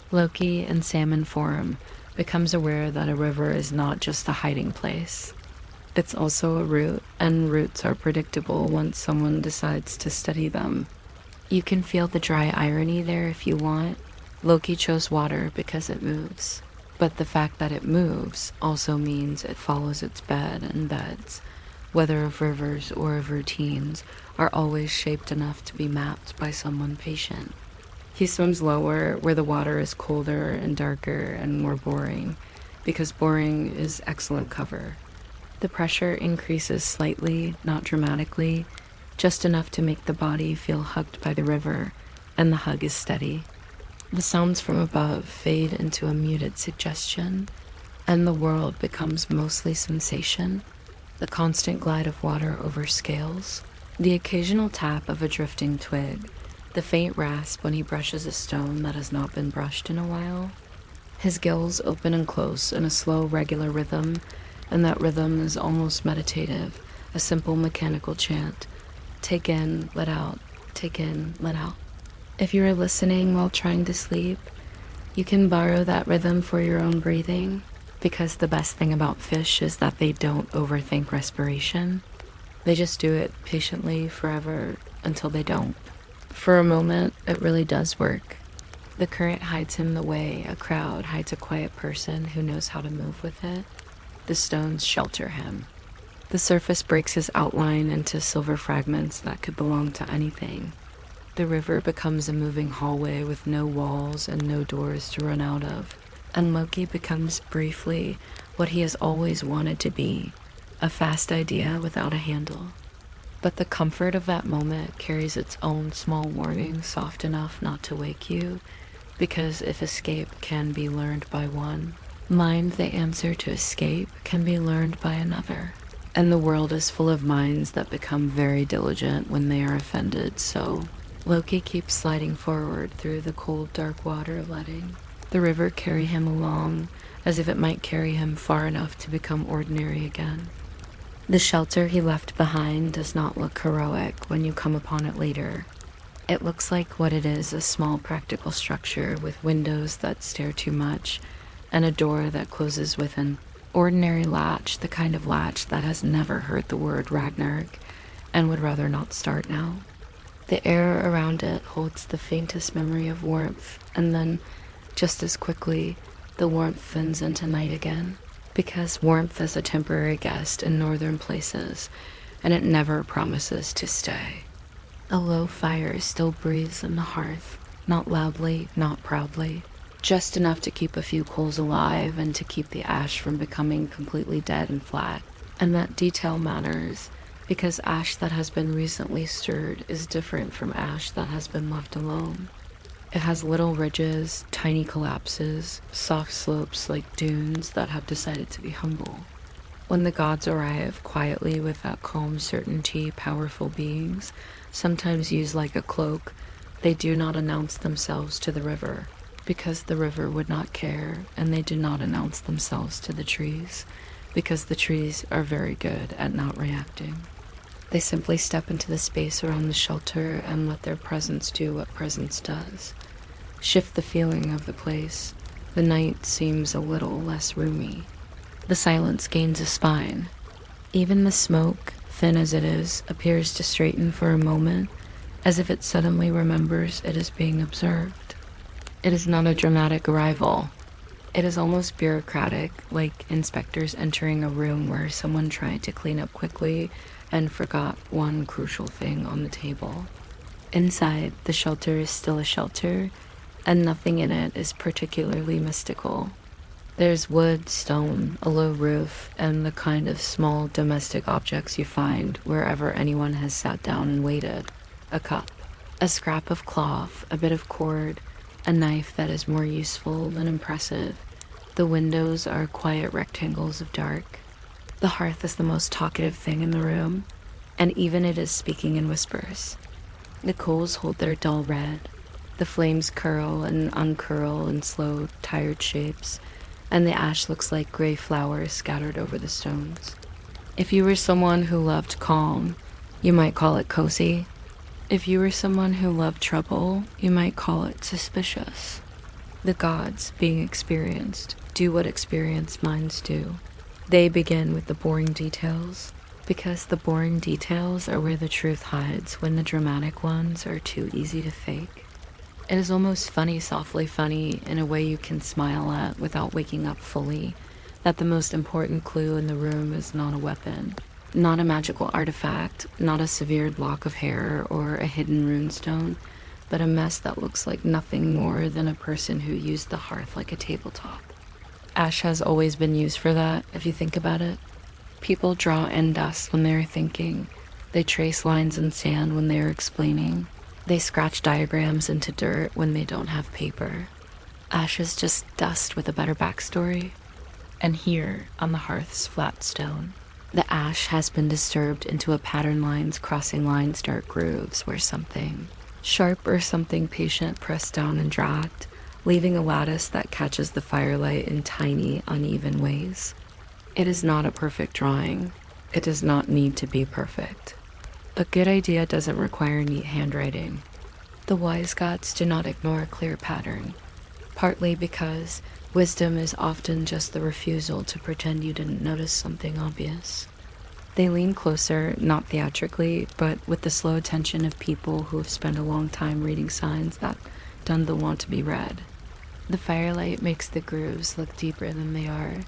A: Loki, in salmon form, becomes aware that a river is not just a hiding place. It's also a route, and routes are predictable once someone decides to study them. You can feel the dry irony there if you want. Loki chose water because it moves. But the fact that it moves also means it follows its bed, and beds, whether of rivers or of routines, are always shaped enough to be mapped by someone patient. He swims lower, where the water is colder and darker and more boring, because boring is excellent cover. The pressure increases slightly, not dramatically, just enough to make the body feel hugged by the river, and the hug is steady. The sounds from above fade into a muted suggestion, and the world becomes mostly sensation, the constant glide of water over scales, the occasional tap of a drifting twig, the faint rasp when he brushes a stone that has not been brushed in a while. His gills open and close in a slow, regular rhythm, and that rhythm is almost meditative, a simple mechanical chant. Take in, let out, take in, let out. If you are listening while trying to sleep, you can borrow that rhythm for your own breathing, because the best thing about fish is that they don't overthink respiration. They just do it patiently forever until they don't. For a moment, it really does work. The current hides him the way a crowd hides a quiet person who knows how to move with it. The stones shelter him. The surface breaks his outline into silver fragments that could belong to anything. The river becomes a moving hallway with no walls and no doors to run out of, and Loki becomes briefly what he has always wanted to be, a fast idea without a handle. But the comfort of that moment carries its own small warning, soft enough not to wake you, because if escape can be learned by one, mind the answer to escape can be learned by another. And the world is full of minds that become very diligent when they are offended, so Loki keeps sliding forward through the cold, dark water, letting the river carry him along, as if it might carry him far enough to become ordinary again. The shelter he left behind does not look heroic when you come upon it later. It looks like what it is, a small practical structure with windows that stare too much, and a door that closes with an ordinary latch, the kind of latch that has never heard the word Ragnarok, and would rather not start now. The air around it holds the faintest memory of warmth, and then, just as quickly, the warmth thins into night again, because warmth is a temporary guest in northern places, and it never promises to stay. A low fire still breathes in the hearth, not loudly, not proudly, just enough to keep a few coals alive and to keep the ash from becoming completely dead and flat. And that detail matters, because ash that has been recently stirred is different from ash that has been left alone. It has little ridges, tiny collapses, soft slopes like dunes that have decided to be humble. When the gods arrive quietly with that calm certainty powerful beings sometimes use like a cloak, they do not announce themselves to the river, because the river would not care, and they do not announce themselves to the trees, because the trees are very good at not reacting. They simply step into the space around the shelter and let their presence do what presence does. Shift the feeling of the place. The night seems a little less roomy. The silence gains a spine. Even the smoke, thin as it is, appears to straighten for a moment, as if it suddenly remembers it is being observed. It is not a dramatic arrival. It is almost bureaucratic, like inspectors entering a room where someone tried to clean up quickly and forgot one crucial thing on the table. Inside, the shelter is still a shelter, and nothing in it is particularly mystical. There's wood, stone, a low roof, and the kind of small domestic objects you find wherever anyone has sat down and waited. A cup, a scrap of cloth, a bit of cord, a knife that is more useful than impressive. The windows are quiet rectangles of dark. The hearth is the most talkative thing in the room, and even it is speaking in whispers. The coals hold their dull red. The flames curl and uncurl in slow, tired shapes, and the ash looks like gray flowers scattered over the stones. If you were someone who loved calm, you might call it cozy. If you were someone who loved trouble, you might call it suspicious. The gods, being experienced, do what experienced minds do. They begin with the boring details, because the boring details are where the truth hides when the dramatic ones are too easy to fake. It is almost funny, softly funny, in a way you can smile at without waking up fully, that the most important clue in the room is not a weapon, not a magical artifact, not a severed lock of hair or a hidden runestone, but a mess that looks like nothing more than a person who used the hearth like a tabletop. Ash has always been used for that, if you think about it. People draw in dust when they are thinking. They trace lines in sand when they are explaining. They scratch diagrams into dirt when they don't have paper. Ash is just dust with a better backstory. And here, on the hearth's flat stone, the ash has been disturbed into a pattern lines crossing lines dark grooves where something sharp or something patient pressed down and dragged, leaving a lattice that catches the firelight in tiny, uneven ways. It is not a perfect drawing. It does not need to be perfect. A good idea doesn't require neat handwriting. The wise gods do not ignore a clear pattern, partly because wisdom is often just the refusal to pretend you didn't notice something obvious. They lean closer, not theatrically, but with the slow attention of people who have spent a long time reading signs that don't want to be read. The firelight makes the grooves look deeper than they are,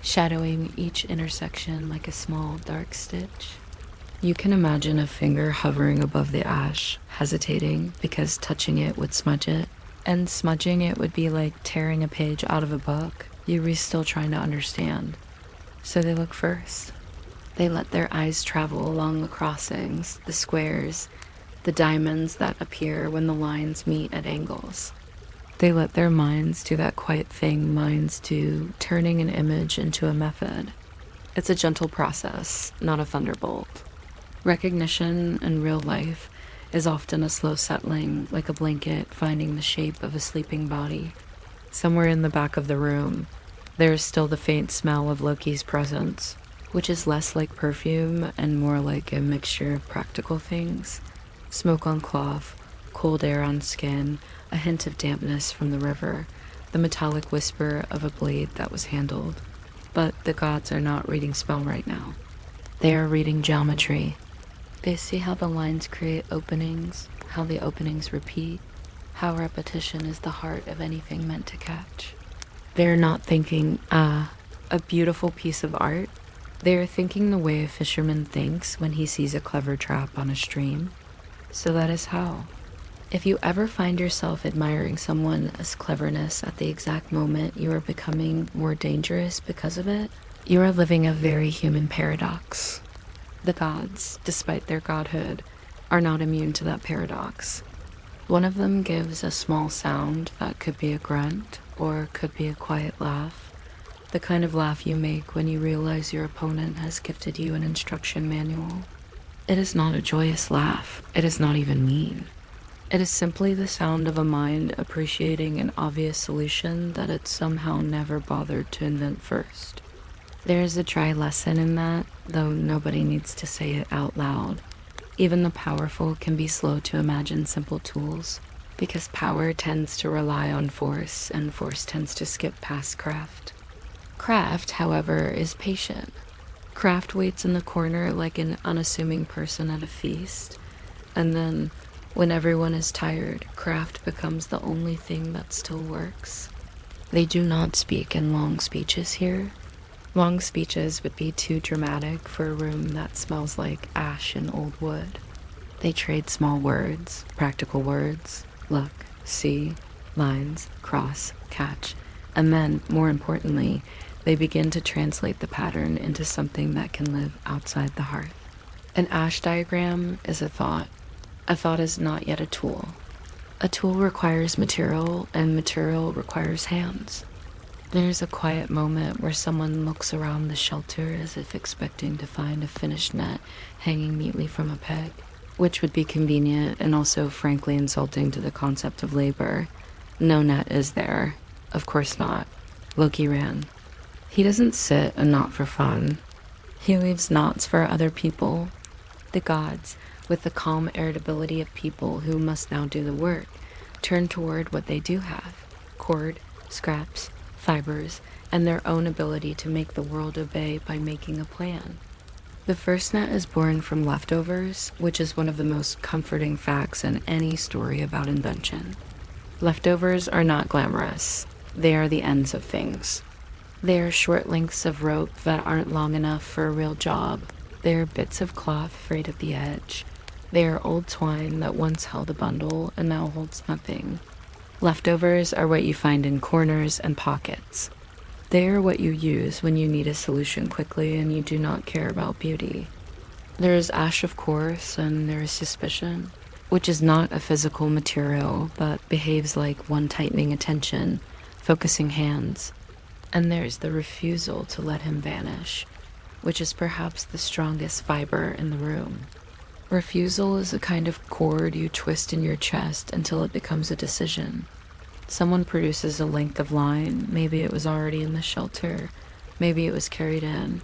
A: shadowing each intersection like a small dark stitch. You can imagine a finger hovering above the ash, hesitating because touching it would smudge it, and smudging it would be like tearing a page out of a book you were still trying to understand. So they look first. They let their eyes travel along the crossings, the squares, the diamonds that appear when the lines meet at angles. They let their minds do that quiet thing minds do, turning an image into a method. It's a gentle process, not a thunderbolt. Recognition in real life is often a slow settling, like a blanket finding the shape of a sleeping body. Somewhere in the back of the room, there is still the faint smell of Loki's presence, which is less like perfume and more like a mixture of practical things. Smoke on cloth, cold air on skin, a hint of dampness from the river, the metallic whisper of a blade that was handled. But the gods are not reading spell right now. They are reading geometry. They see how the lines create openings, how the openings repeat, how repetition is the heart of anything meant to catch. They're not thinking, a beautiful piece of art. They are thinking the way a fisherman thinks when he sees a clever trap on a stream. So that is how. If you ever find yourself admiring someone's cleverness at the exact moment you are becoming more dangerous because of it, you are living a very human paradox. The gods, despite their godhood, are not immune to that paradox. One of them gives a small sound that could be a grunt or could be a quiet laugh, the kind of laugh you make when you realize your opponent has gifted you an instruction manual. It is not a joyous laugh. It is not even mean. It is simply the sound of a mind appreciating an obvious solution that it somehow never bothered to invent first. There is a dry lesson in that, though nobody needs to say it out loud. Even the powerful can be slow to imagine simple tools, because power tends to rely on force, and force tends to skip past craft. Craft, however, is patient. Craft waits in the corner like an unassuming person at a feast, and then, when everyone is tired, craft becomes the only thing that still works. They do not speak in long speeches here. Long speeches would be too dramatic for a room that smells like ash and old wood. They trade small words, practical words, look, see, lines, cross, catch, and then, more importantly, they begin to translate the pattern into something that can live outside the hearth. An ash diagram is a thought. A thought is not yet a tool. A tool requires material, and material requires hands. There's a quiet moment where someone looks around the shelter as if expecting to find a finished net hanging neatly from a peg, which would be convenient and also frankly insulting to the concept of labor. No net is there. Of course not. Loki ran. He doesn't sit a knot for fun. He leaves knots for other people. The gods, with the calm irritability of people who must now do the work, turn toward what they do have: cord, scraps, fibers, and their own ability to make the world obey by making a plan. The first net is born from leftovers, which is one of the most comforting facts in any story about invention. Leftovers are not glamorous. They are the ends of things. They are short lengths of rope that aren't long enough for a real job. They are bits of cloth frayed at the edge. They are old twine that once held a bundle and now holds nothing. Leftovers are what you find in corners and pockets. They are what you use when you need a solution quickly and you do not care about beauty. There is ash, of course, and there is suspicion, which is not a physical material but behaves like one tightening attention, focusing hands. And there's the refusal to let him vanish, which is perhaps the strongest fiber in the room. Refusal is a kind of cord you twist in your chest until it becomes a decision. Someone produces a length of line. Maybe it was already in the shelter. Maybe it was carried in.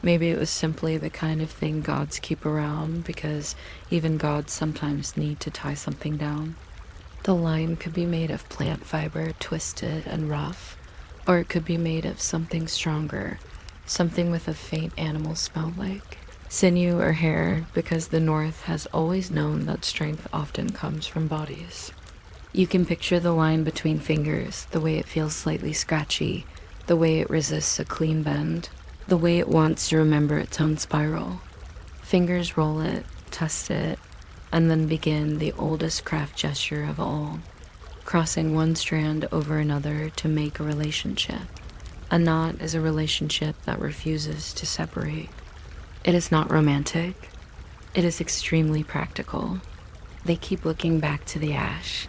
A: Maybe it was simply the kind of thing gods keep around, because even gods sometimes need to tie something down. The line could be made of plant fiber, twisted and rough, or it could be made of something stronger, something with a faint animal smell like sinew or hair, because the North has always known that strength often comes from bodies. You can picture the line between fingers, the way it feels slightly scratchy, the way it resists a clean bend, the way it wants to remember its own spiral. Fingers roll it, test it, and then begin the oldest craft gesture of all, crossing one strand over another to make a relationship. A knot is a relationship that refuses to separate. It is not romantic. It is extremely practical. They keep looking back to the ash.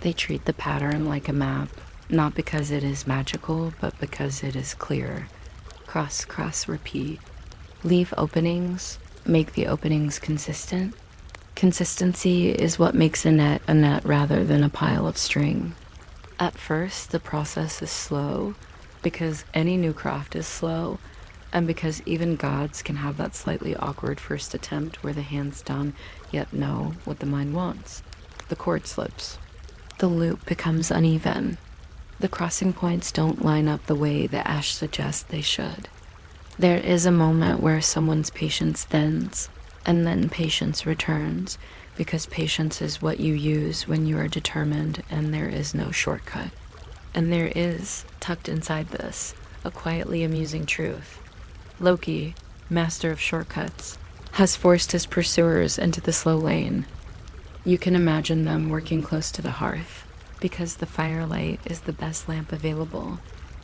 A: They treat the pattern like a map, not because it is magical, but because it is clear. Cross, cross, repeat. Leave openings, make the openings consistent. Consistency is what makes a net rather than a pile of string. At first, the process is slow, because any new craft is slow, and because even gods can have that slightly awkward first attempt where the hands don't yet know what the mind wants. The cord slips. The loop becomes uneven. The crossing points don't line up the way the ash suggests they should. There is a moment where someone's patience thins, And then patience returns, because patience is what you use when you are determined and there is no shortcut. And there is, tucked inside this, a quietly amusing truth. Loki, master of shortcuts, has forced his pursuers into the slow lane. You can imagine them working close to the hearth, because the firelight is the best lamp available,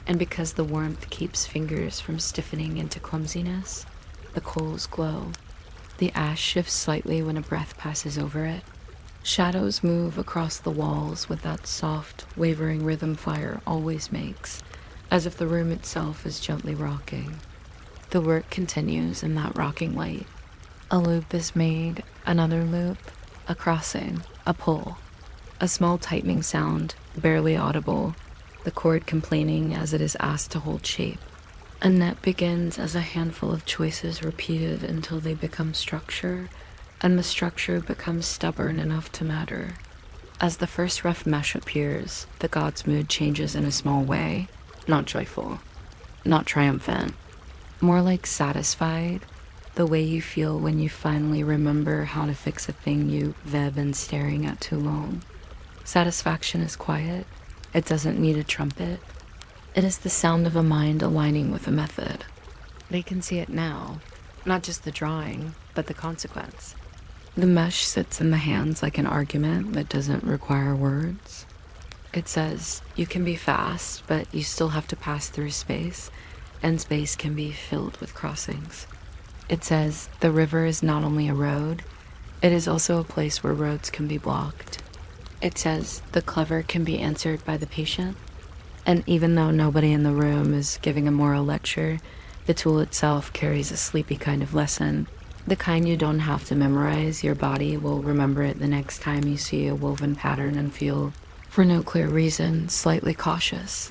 A: and because the warmth keeps fingers from stiffening into clumsiness. The coals glow. The ash shifts slightly when a breath passes over it. Shadows move across the walls with that soft, wavering rhythm fire always makes, as if the room itself is gently rocking. The work continues in that rocking light. A loop is made, another loop, a crossing, a pull. A small tightening sound, barely audible, the cord complaining as it is asked to hold shape. A net begins as a handful of choices repeated until they become structure, and the structure becomes stubborn enough to matter. As the first rough mesh appears, the god's mood changes in a small way, not joyful, not triumphant, more like satisfied, the way you feel when you finally remember how to fix a thing you've been staring at too long. Satisfaction is quiet. It doesn't need a trumpet. It is the sound of a mind aligning with a method. They can see it now, not just the drawing, but the consequence. The mesh sits in the hands like an argument that doesn't require words. It says, you can be fast, but you still have to pass through space, and space can be filled with crossings. It says, the river is not only a road, it is also a place where roads can be blocked. It says, the clever can be answered by the patient. And even though nobody in the room is giving a moral lecture, the tool itself carries a sleepy kind of lesson. The kind you don't have to memorize. Your body will remember it the next time you see a woven pattern and feel, for no clear reason, slightly cautious.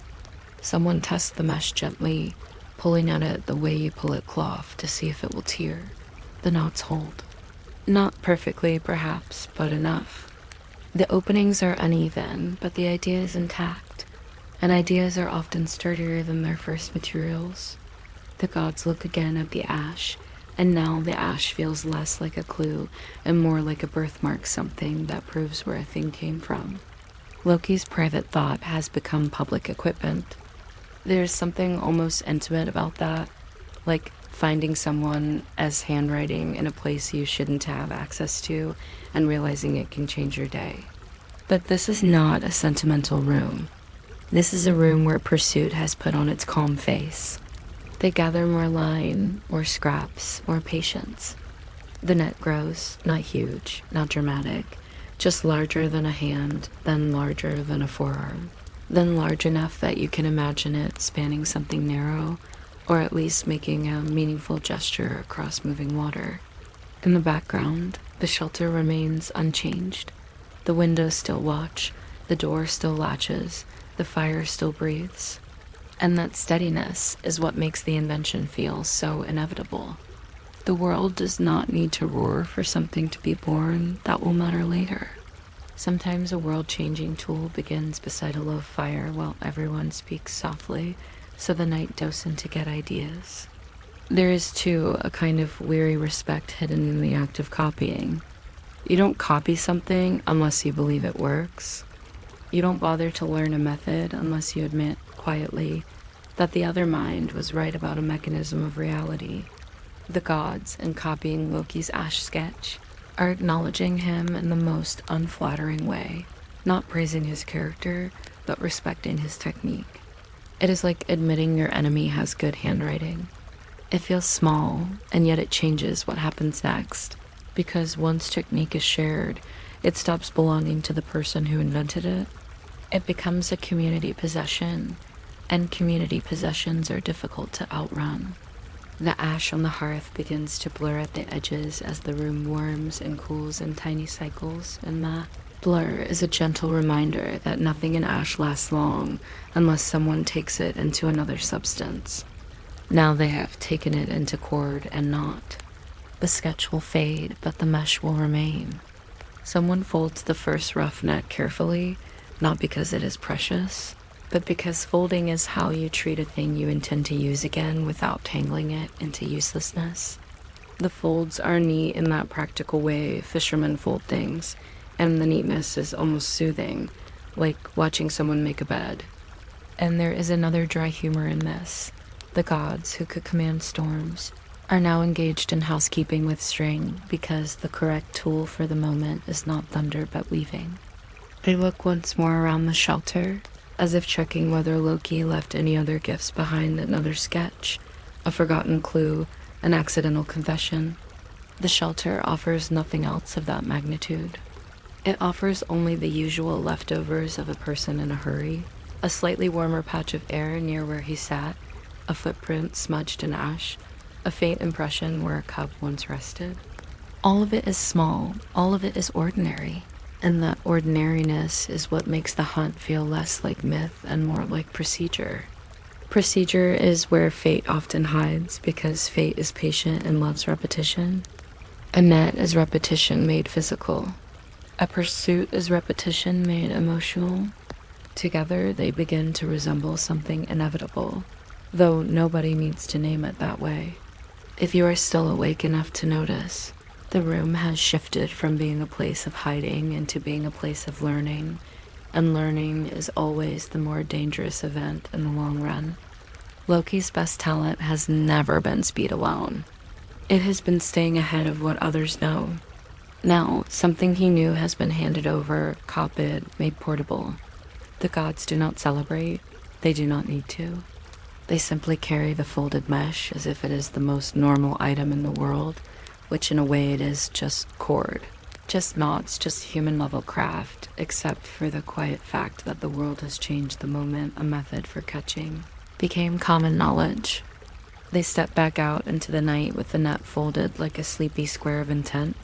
A: Someone tests the mesh gently, pulling at it the way you pull at cloth to see if it will tear. The knots hold. Not perfectly, perhaps, but enough. The openings are uneven, but the idea is intact. And ideas are often sturdier than their first materials. The gods look again at the ash, and now the ash feels less like a clue and more like a birthmark, something that proves where a thing came from. Loki's private thought has become public equipment. There's something almost intimate about that, like finding someone as handwriting in a place you shouldn't have access to and realizing it can change your day. But this is not a sentimental room. This is a room where pursuit has put on its calm face. They gather more line, or scraps, or patience. The net grows, not huge, not dramatic, just larger than a hand, then larger than a forearm, then large enough that you can imagine it spanning something narrow, or at least making a meaningful gesture across moving water. In the background, the shelter remains unchanged. The windows still watch, the door still latches, the fire still breathes. And that steadiness is what makes the invention feel so inevitable. The world does not need to roar for something to be born that will matter later. Sometimes a world-changing tool begins beside a low fire while everyone speaks softly, so the night doesn't to get ideas. There is, too, a kind of weary respect hidden in the act of copying. You don't copy something unless you believe it works. You don't bother to learn a method unless you admit, quietly, that the other mind was right about a mechanism of reality. The gods, in copying Loki's ash sketch, are acknowledging him in the most unflattering way, not praising his character, but respecting his technique. It is like admitting your enemy has good handwriting. It feels small, and yet it changes what happens next, because once technique is shared, it stops belonging to the person who invented it. It becomes a community possession, and community possessions are difficult to outrun. The ash on the hearth begins to blur at the edges as the room warms and cools in tiny cycles, and that blur is a gentle reminder that nothing in ash lasts long unless someone takes it into another substance. Now they have taken it into cord and knot. The sketch will fade, but the mesh will remain. Someone folds the first rough net carefully, not because it is precious, but because folding is how you treat a thing you intend to use again without tangling it into uselessness. The folds are neat in that practical way fishermen fold things, and the neatness is almost soothing, like watching someone make a bed. And there is another dry humor in this. The gods, who could command storms, are now engaged in housekeeping with string because the correct tool for the moment is not thunder but weaving. They look once more around the shelter, as if checking whether Loki left any other gifts behind, another sketch, a forgotten clue, an accidental confession. The shelter offers nothing else of that magnitude. It offers only the usual leftovers of a person in a hurry, a slightly warmer patch of air near where he sat, a footprint smudged in ash, a faint impression where a cub once rested. All of it is small, all of it is ordinary, and that ordinariness is what makes the hunt feel less like myth and more like procedure. Procedure is where fate often hides because fate is patient and loves repetition. A net is repetition made physical. A pursuit is repetition made emotional. Together, they begin to resemble something inevitable, though nobody needs to name it that way. If you are still awake enough to notice, the room has shifted from being a place of hiding into being a place of learning, and learning is always the more dangerous event in the long run. Loki's best talent has never been speed alone. It has been staying ahead of what others know. Now, something he knew has been handed over, copied, made portable. The gods do not celebrate. They do not need to. They simply carry the folded mesh as if it is the most normal item in the world, which in a way it is just cord. Just knots, just human-level craft, except for the quiet fact that the world has changed the moment a method for catching became common knowledge. They step back out into the night with the net folded like a sleepy square of intent,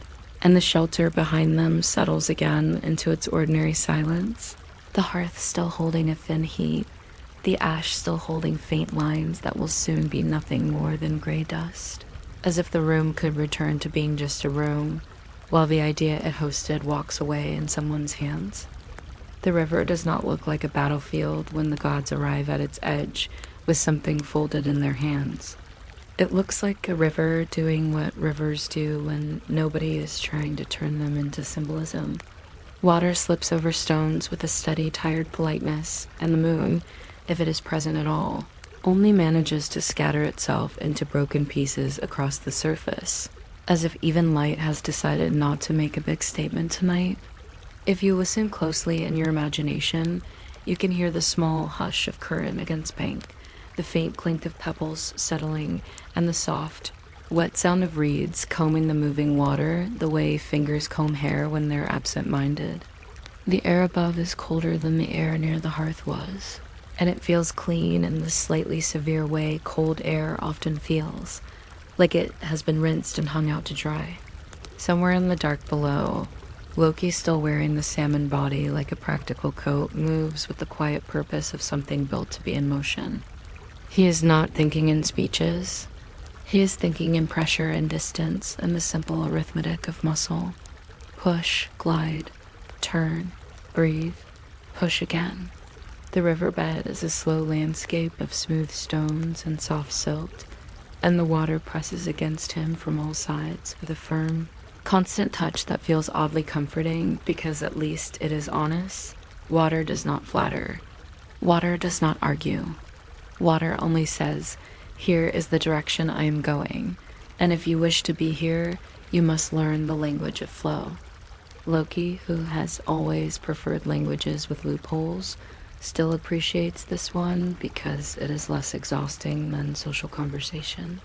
A: and the shelter behind them settles again into its ordinary silence, the hearth still holding a thin heat, the ash still holding faint lines that will soon be nothing more than gray dust, as if the room could return to being just a room, while the idea it hosted walks away in someone's hands. The river does not look like a battlefield when the gods arrive at its edge with something folded in their hands. It looks like a river doing what rivers do when nobody is trying to turn them into symbolism. Water slips over stones with a steady, tired politeness, and the moon, if it is present at all, only manages to scatter itself into broken pieces across the surface, as if even light has decided not to make a big statement tonight. If you listen closely in your imagination, you can hear the small hush of current against bank, the faint clink of pebbles settling, and the soft, wet sound of reeds combing the moving water the way fingers comb hair when they're absent-minded. The air above is colder than the air near the hearth was, and it feels clean in the slightly severe way cold air often feels, like it has been rinsed and hung out to dry. Somewhere in the dark below, Loki, still wearing the salmon body like a practical coat, moves with the quiet purpose of something built to be in motion. He is not thinking in speeches. He is thinking in pressure and distance and the simple arithmetic of muscle. Push, glide, turn, breathe, push again. The riverbed is a slow landscape of smooth stones and soft silt, and the water presses against him from all sides with a firm, constant touch that feels oddly comforting because at least it is honest. Water does not flatter. Water does not argue. Water only says, "Here is the direction I am going, and if you wish to be here, you must learn the language of flow." Loki, who has always preferred languages with loopholes, still appreciates this one because it is less exhausting than social conversation.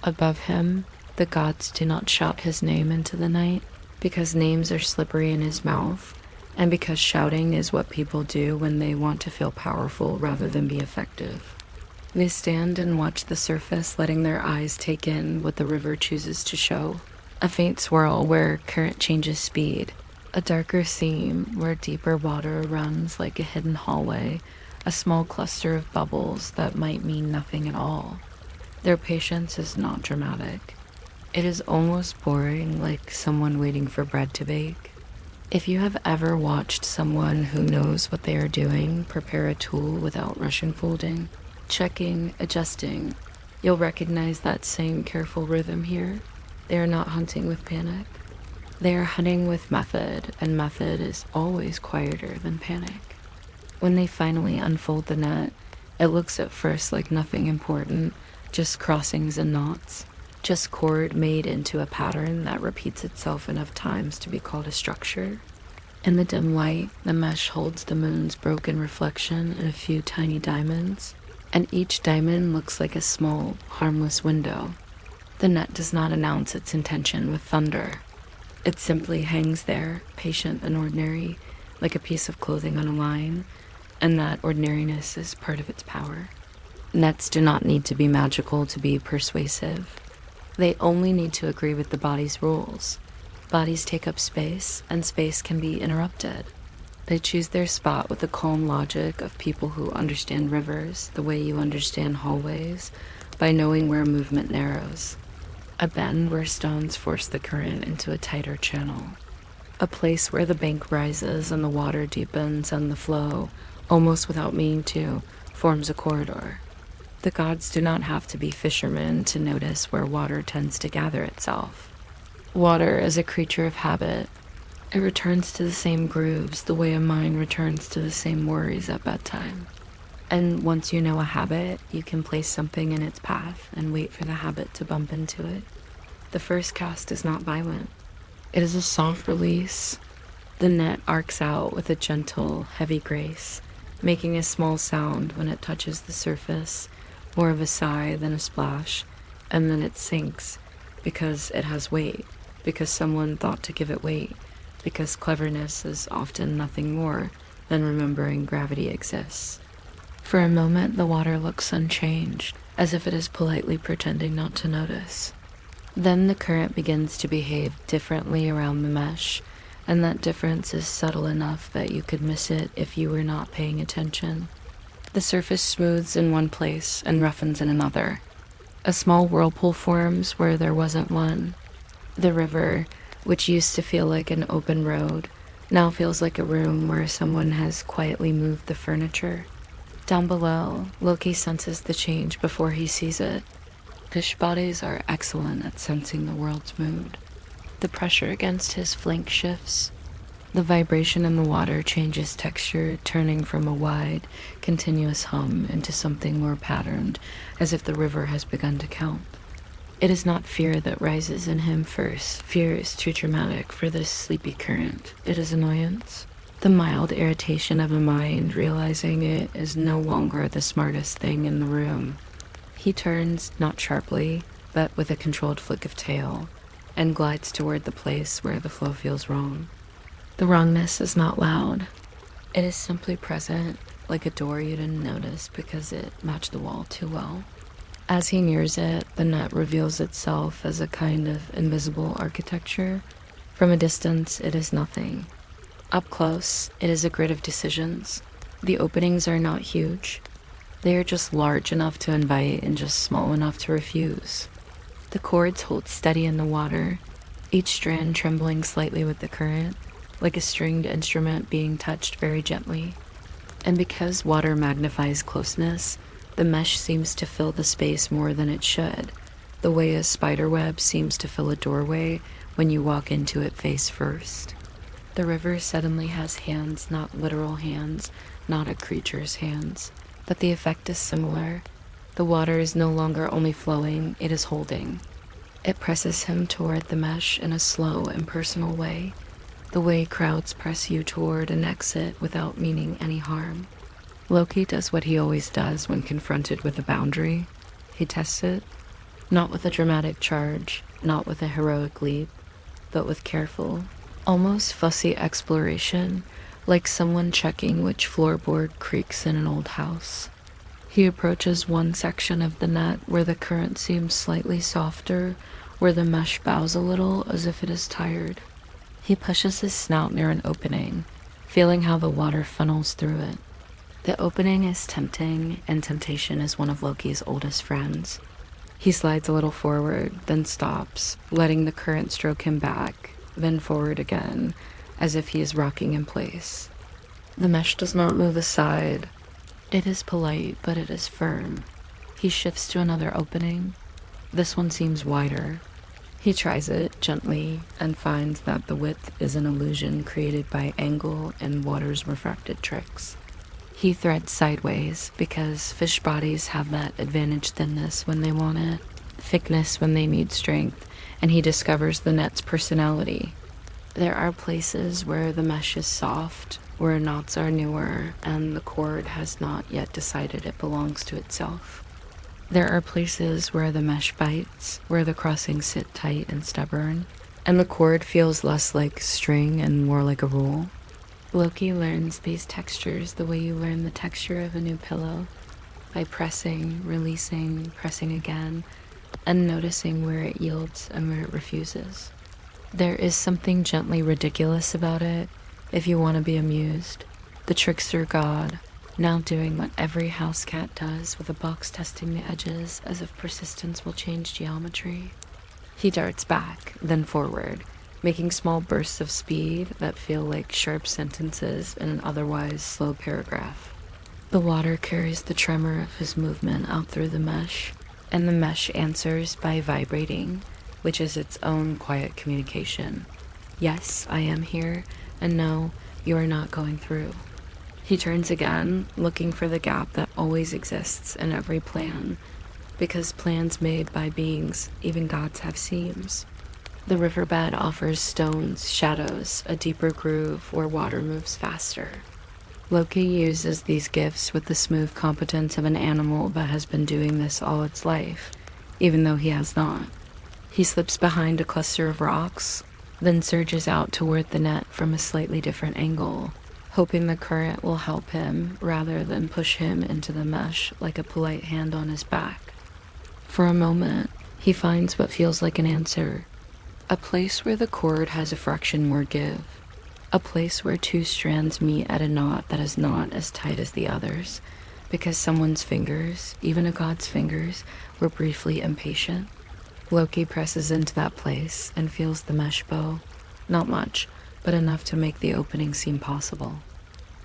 A: Above him, the gods do not shout his name into the night because names are slippery in his mouth, and because shouting is what people do when they want to feel powerful rather than be effective. They stand and watch the surface, letting their eyes take in what the river chooses to show. A faint swirl where current changes speed. A darker seam where deeper water runs like a hidden hallway. A small cluster of bubbles that might mean nothing at all. Their patience is not dramatic. It is almost boring, like someone waiting for bread to bake. If you have ever watched someone who knows what they are doing prepare a tool without rushing folding, checking, adjusting, you'll recognize that same careful rhythm here. They are not hunting with panic. They are hunting with method, and method is always quieter than panic. When they finally unfold the net, it looks at first like nothing important, just crossings and knots, just cord made into a pattern that repeats itself enough times to be called a structure. In the dim light, the mesh holds the moon's broken reflection in a few tiny diamonds, and each diamond looks like a small, harmless window. The net does not announce its intention with thunder. It simply hangs there, patient and ordinary, like a piece of clothing on a line, and that ordinariness is part of its power. Nets do not need to be magical to be persuasive. They only need to agree with the body's rules. Bodies take up space, and space can be interrupted. They choose their spot with the calm logic of people who understand rivers the way you understand hallways, by knowing where movement narrows. A bend where stones force the current into a tighter channel. A place where the bank rises and the water deepens and the flow, almost without meaning to, forms a corridor. The gods do not have to be fishermen to notice where water tends to gather itself. Water is a creature of habit. It returns to the same grooves the way a mind returns to the same worries at bedtime. And once you know a habit, you can place something in its path and wait for the habit to bump into it. The first cast is not violent. It is a soft release. The net arcs out with a gentle, heavy grace, making a small sound when it touches the surface, more of a sigh than a splash, and then it sinks because it has weight, because someone thought to give it weight, because cleverness is often nothing more than remembering gravity exists. For a moment, the water looks unchanged, as if it is politely pretending not to notice. Then the current begins to behave differently around the mesh, and that difference is subtle enough that you could miss it if you were not paying attention. The surface smooths in one place and roughens in another. A small whirlpool forms where there wasn't one. The river, which used to feel like an open road, now feels like a room where someone has quietly moved the furniture. Down below, Loki senses the change before he sees it. Fish bodies are excellent at sensing the world's mood. The pressure against his flank shifts. The vibration in the water changes texture, turning from a wide, continuous hum into something more patterned, as if the river has begun to count. It is not fear that rises in him first. Fear is too dramatic for this sleepy current. It is annoyance. The mild irritation of a mind realizing it is no longer the smartest thing in the room. He turns, not sharply, but with a controlled flick of tail, and glides toward the place where the flow feels wrong. The wrongness is not loud. It is simply present, like a door you didn't notice because it matched the wall too well. As he nears it, the net reveals itself as a kind of invisible architecture. From a distance, it is nothing. Up close, it is a grid of decisions. The openings are not huge. They are just large enough to invite and just small enough to refuse. The cords hold steady in the water, each strand trembling slightly with the current, like a stringed instrument being touched very gently. And because water magnifies closeness, the mesh seems to fill the space more than it should, the way a spider web seems to fill a doorway when you walk into it face first. The river suddenly has hands, not literal hands, not a creature's hands, but the effect is similar. The water is no longer only flowing, it is holding. It presses him toward the mesh in a slow, impersonal way, the way crowds press you toward an exit without meaning any harm. Loki does what he always does when confronted with a boundary. He tests it, not with a dramatic charge, not with a heroic leap, but with careful, almost fussy exploration, like someone checking which floorboard creaks in an old house. He approaches one section of the net where the current seems slightly softer, where the mesh bows a little as if it is tired. He pushes his snout near an opening, feeling how the water funnels through it. The opening is tempting, and temptation is one of Loki's oldest friends. He slides a little forward, then stops, letting the current stroke him back, then forward again, as if he is rocking in place. The mesh does not move aside. It is polite, but it is firm. He shifts to another opening. This one seems wider. He tries it gently and finds that the width is an illusion created by angle and water's refracted tricks. He threads sideways because fish bodies have that advantage thinness when they want it, thickness when they need strength, and he discovers the net's personality. There are places where the mesh is soft, where knots are newer, and the cord has not yet decided it belongs to itself. There are places where the mesh bites, where the crossings sit tight and stubborn, and the cord feels less like string and more like a rule. Loki learns these textures the way you learn the texture of a new pillow, by pressing, releasing, pressing again, and noticing where it yields and where it refuses. There is something gently ridiculous about it, if you want to be amused. The trickster god, now doing what every house cat does with a box testing the edges as if persistence will change geometry. He darts back, then forward, making small bursts of speed that feel like sharp sentences in an otherwise slow paragraph. The water carries the tremor of his movement out through the mesh, and the mesh answers by vibrating, which is its own quiet communication. Yes, I am here, and no, you are not going through. He turns again, looking for the gap that always exists in every plan, because plans made by beings, even gods, have seams. The riverbed offers stones, shadows, a deeper groove where water moves faster. Loki uses these gifts with the smooth competence of an animal that has been doing this all its life, even though he has not. He slips behind a cluster of rocks, then surges out toward the net from a slightly different angle, hoping the current will help him rather than push him into the mesh like a polite hand on his back. For a moment, he finds what feels like an answer. A place where the cord has a fraction more give. A place where two strands meet at a knot that is not as tight as the others, because someone's fingers, even a god's fingers, were briefly impatient. Loki presses into that place and feels the mesh bow. Not much, but enough to make the opening seem possible.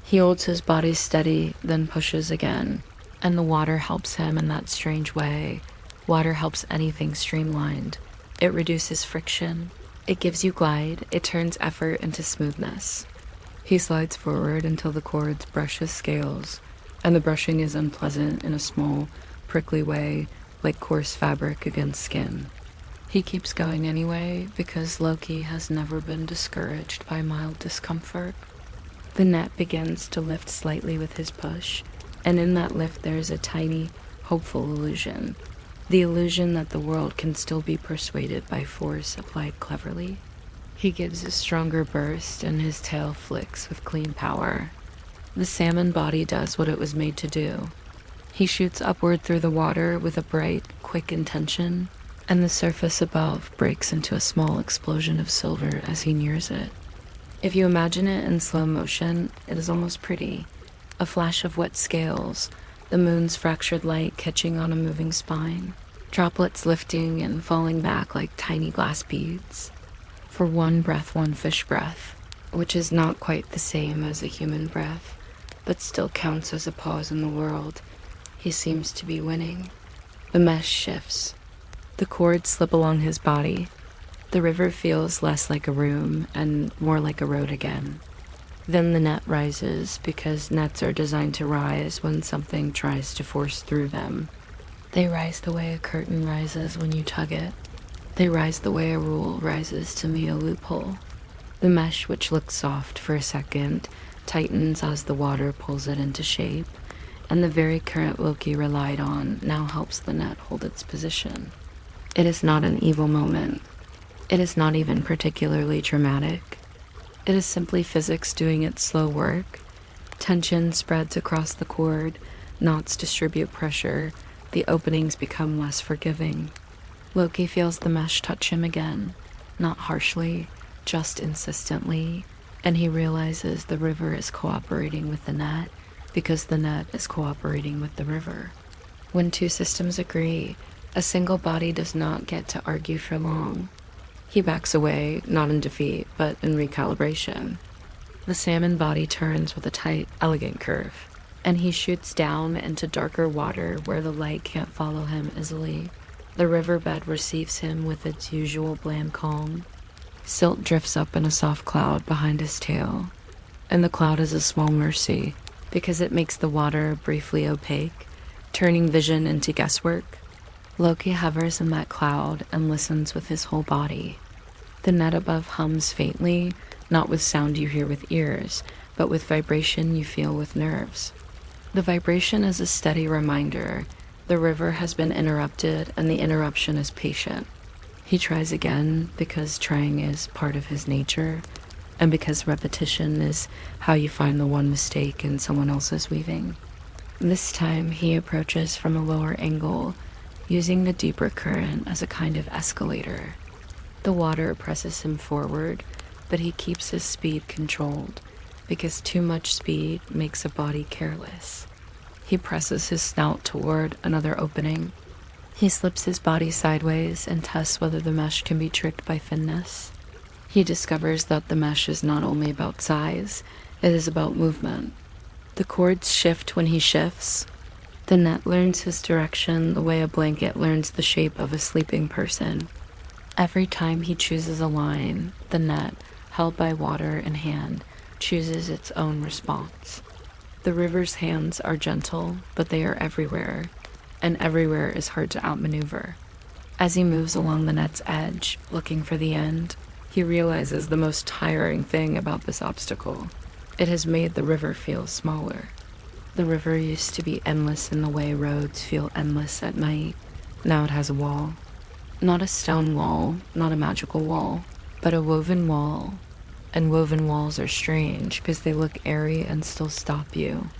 A: He holds his body steady, then pushes again, and the water helps him in that strange way. Water helps anything streamlined. It reduces friction, it gives you glide, it turns effort into smoothness. He slides forward until the cords brush his scales, and the brushing is unpleasant in a small, prickly way, like coarse fabric against skin. He keeps going anyway, because Loki has never been discouraged by mild discomfort. The net begins to lift slightly with his push, and in that lift there is a tiny, hopeful illusion. The illusion that the world can still be persuaded by force applied cleverly. He gives a stronger burst, and his tail flicks with clean power. The salmon body does what it was made to do. He shoots upward through the water with a bright, quick intention, and the surface above breaks into a small explosion of silver as he nears it. If you imagine it in slow motion, it is almost pretty. A flash of wet scales, the moon's fractured light catching on a moving spine, droplets lifting and falling back like tiny glass beads. For one breath, one fish breath, which is not quite the same as a human breath, but still counts as a pause in the world, he seems to be winning. The mesh shifts. The cords slip along his body. The river feels less like a room and more like a road again. Then the net rises, because nets are designed to rise when something tries to force through them. They rise the way a curtain rises when you tug it. They rise the way a rule rises to meet a loophole. The mesh, which looks soft for a second, tightens as the water pulls it into shape, and the very current Loki relied on now helps the net hold its position. It is not an evil moment. It is not even particularly dramatic. It is simply physics doing its slow work. Tension spreads across the cord, knots distribute pressure, the openings become less forgiving. Loki feels the mesh touch him again, not harshly, just insistently, and he realizes the river is cooperating with the net because the net is cooperating with the river. When two systems agree, a single body does not get to argue for long. He backs away, not in defeat, but in recalibration. The salmon body turns with a tight, elegant curve, and he shoots down into darker water where the light can't follow him easily. The riverbed receives him with its usual bland calm. Silt drifts up in a soft cloud behind his tail, and the cloud is a small mercy because it makes the water briefly opaque, turning vision into guesswork. Loki hovers in that cloud and listens with his whole body. The net above hums faintly, not with sound you hear with ears, but with vibration you feel with nerves. The vibration is a steady reminder. The river has been interrupted, and the interruption is patient. He tries again because trying is part of his nature, and because repetition is how you find the one mistake in someone else's weaving. This time he approaches from a lower angle, using the deeper current as a kind of escalator. The water presses him forward, but he keeps his speed controlled, because too much speed makes a body careless. He presses his snout toward another opening. He slips his body sideways and tests whether the mesh can be tricked by thinness. He discovers that the mesh is not only about size, it is about movement. The cords shift when he shifts. The net learns his direction the way a blanket learns the shape of a sleeping person. Every time he chooses a line, the net, held by water in hand, chooses its own response. The river's hands are gentle, but they are everywhere, and everywhere is hard to outmaneuver. As he moves along the net's edge, looking for the end, he realizes the most tiring thing about this obstacle. It has made the river feel smaller. The river used to be endless in the way roads feel endless at night. Now it has a wall. Not a stone wall, not a magical wall, but a woven wall. And woven walls are strange because they look airy and still stop you.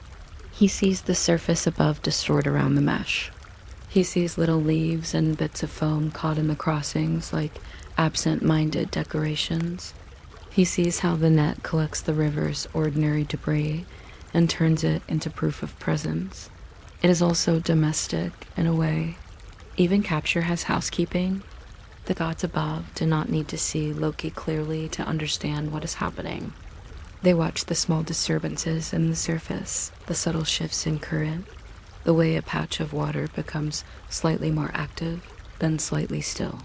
A: He sees the surface above distort around the mesh. He sees little leaves and bits of foam caught in the crossings like absent-minded decorations. He sees how the net collects the river's ordinary debris and turns it into proof of presence. It is also domestic in a way. Even capture has housekeeping. The gods above do not need to see Loki clearly to understand what is happening. They watch the small disturbances in the surface, the subtle shifts in current, the way a patch of water becomes slightly more active, then slightly still.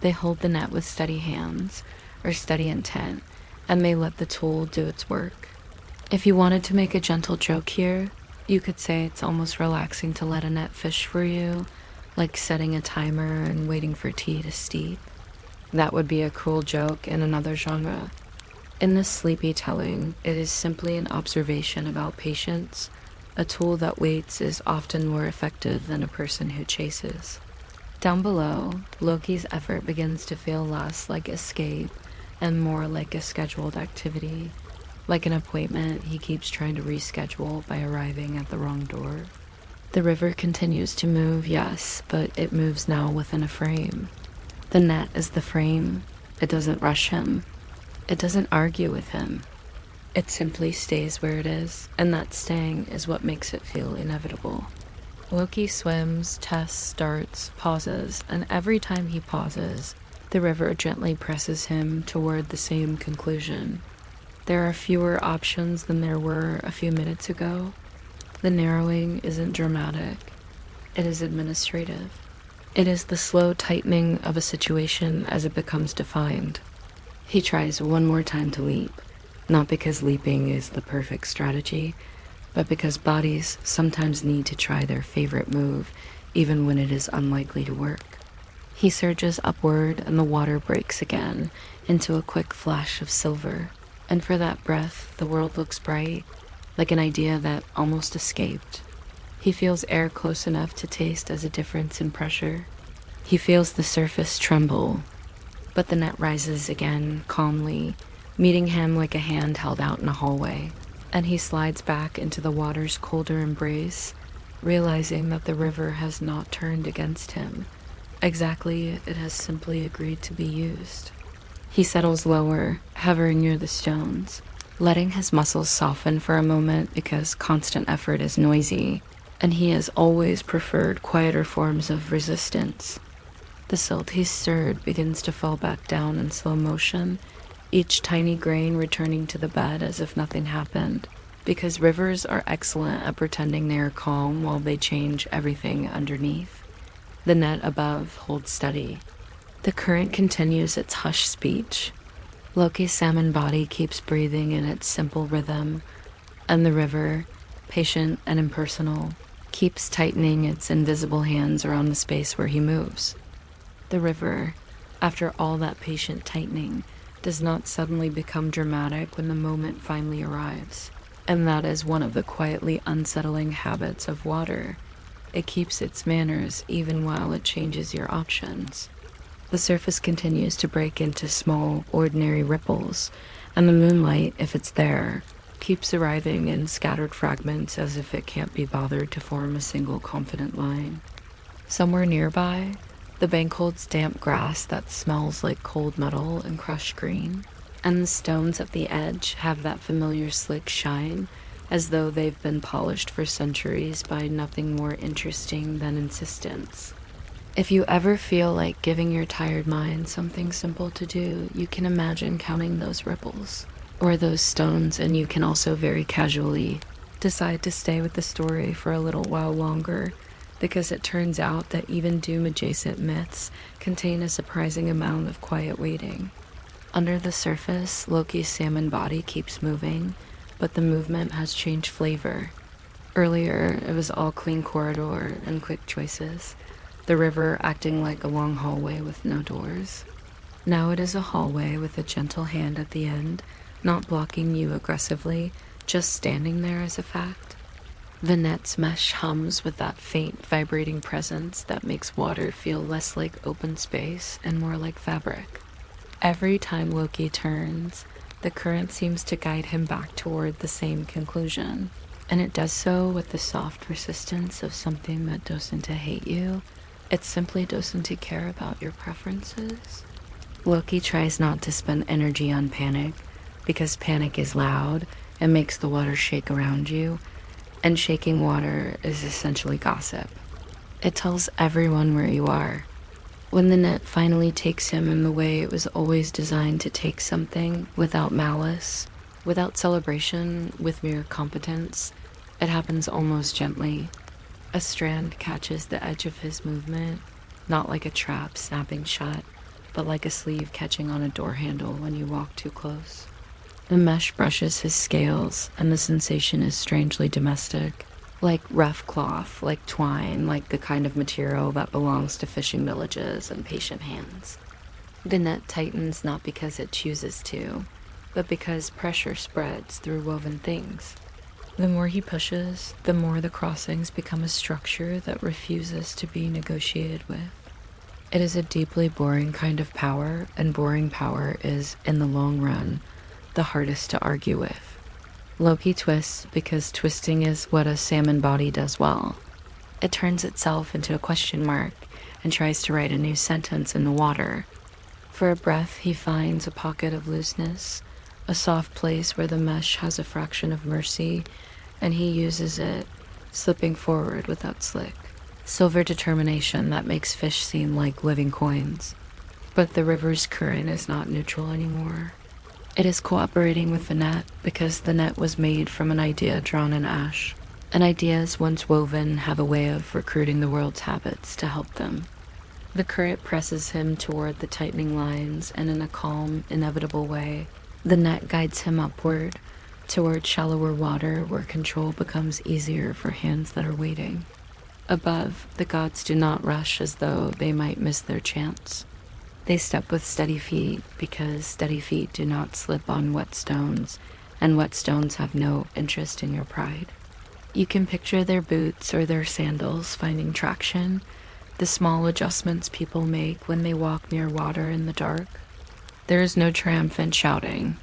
A: They hold the net with steady hands, or steady intent, and they let the tool do its work. If you wanted to make a gentle joke here, you could say it's almost relaxing to let a net fish for you, like setting a timer and waiting for tea to steep. That would be a cruel joke in another genre. In this sleepy telling, it is simply an observation about patience. A tool that waits is often more effective than a person who chases. Down below, Loki's effort begins to feel less like escape and more like a scheduled activity. Like an appointment he keeps trying to reschedule by arriving at the wrong door. The river continues to move, yes, but it moves now within a frame. The net is the frame. It doesn't rush him. It doesn't argue with him. It simply stays where it is, and that staying is what makes it feel inevitable. Loki swims, tests, starts, pauses, and every time he pauses, the river gently presses him toward the same conclusion. There are fewer options than there were a few minutes ago. The narrowing isn't dramatic. It is administrative. It is the slow tightening of a situation as it becomes defined. He tries one more time to leap, not because leaping is the perfect strategy, but because bodies sometimes need to try their favorite move, even when it is unlikely to work. He surges upward, and the water breaks again into a quick flash of silver, and for that breath, the world looks bright, like an idea that almost escaped. He feels air close enough to taste as a difference in pressure. He feels the surface tremble, but the net rises again, calmly, meeting him like a hand held out in a hallway, and he slides back into the water's colder embrace, realizing that the river has not turned against him. Exactly, it has simply agreed to be used. He settles lower, hovering near the stones, letting his muscles soften for a moment because constant effort is noisy, and he has always preferred quieter forms of resistance. The silt he stirred begins to fall back down in slow motion, each tiny grain returning to the bed as if nothing happened, because rivers are excellent at pretending they are calm while they change everything underneath. The net above holds steady. The current continues its hushed speech. Loki's salmon body keeps breathing in its simple rhythm, and the river, patient and impersonal, keeps tightening its invisible hands around the space where he moves. The river, after all that patient tightening, does not suddenly become dramatic when the moment finally arrives. And that is one of the quietly unsettling habits of water. It keeps its manners even while it changes your options. The surface continues to break into small, ordinary ripples, and the moonlight, if it's there, keeps arriving in scattered fragments as if it can't be bothered to form a single confident line. Somewhere nearby, the bank holds damp grass that smells like cold metal and crushed green, and the stones at the edge have that familiar slick shine, as though they've been polished for centuries by nothing more interesting than insistence. If you ever feel like giving your tired mind something simple to do, you can imagine counting those ripples, or those stones, and you can also very casually decide to stay with the story for a little while longer, because it turns out that even doom-adjacent myths contain a surprising amount of quiet waiting. Under the surface, Loki's salmon body keeps moving, but the movement has changed flavor. Earlier, it was all clean corridor and quick choices, the river acting like a long hallway with no doors. Now it is a hallway with a gentle hand at the end, not blocking you aggressively, just standing there as a fact. The net's mesh hums with that faint, vibrating presence that makes water feel less like open space and more like fabric. Every time Loki turns, the current seems to guide him back toward the same conclusion, and it does so with the soft persistence of something that doesn't hate you. It simply doesn't care about your preferences. Loki tries not to spend energy on panic, because panic is loud and makes the water shake around you, and shaking water is essentially gossip. It tells everyone where you are. When the net finally takes him in the way it was always designed to take something, without malice, without celebration, with mere competence, it happens almost gently. A strand catches the edge of his movement, not like a trap snapping shut, but like a sleeve catching on a door handle when you walk too close. The mesh brushes his scales, and the sensation is strangely domestic, like rough cloth, like twine, like the kind of material that belongs to fishing villages and patient hands. The net tightens not because it chooses to, but because pressure spreads through woven things. The more he pushes, the more the crossings become a structure that refuses to be negotiated with. It is a deeply boring kind of power, and boring power is, in the long run, the hardest to argue with. Loki twists because twisting is what a salmon body does well. It turns itself into a question mark and tries to write a new sentence in the water. For a breath, he finds a pocket of looseness, a soft place where the mesh has a fraction of mercy, and he uses it, slipping forward without slick. Silver determination that makes fish seem like living coins. But the river's current is not neutral anymore. It is cooperating with the net because the net was made from an idea drawn in ash. And ideas, once woven, have a way of recruiting the world's habits to help them. The current presses him toward the tightening lines, and in a calm, inevitable way, the net guides him upward, toward shallower water where control becomes easier for hands that are waiting. Above, the gods do not rush as though they might miss their chance. They step with steady feet because steady feet do not slip on wet stones, and wet stones have no interest in your pride. You can picture their boots or their sandals finding traction, the small adjustments people make when they walk near water in the dark. There is no triumphant shouting.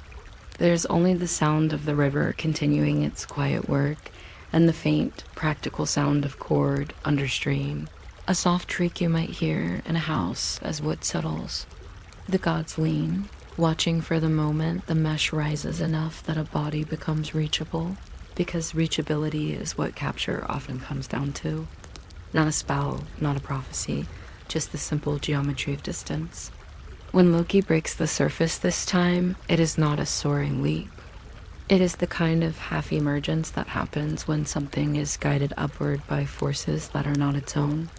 A: There's only the sound of the river continuing its quiet work, and the faint, practical sound of cord under stream, a soft creak you might hear in a house as wood settles. The gods lean, watching for the moment the mesh rises enough that a body becomes reachable, because reachability is what capture often comes down to. Not a spell, not a prophecy, just the simple geometry of distance. When Loki breaks the surface this time, it is not a soaring leap. It is the kind of half-emergence that happens when something is guided upward by forces that are not its own.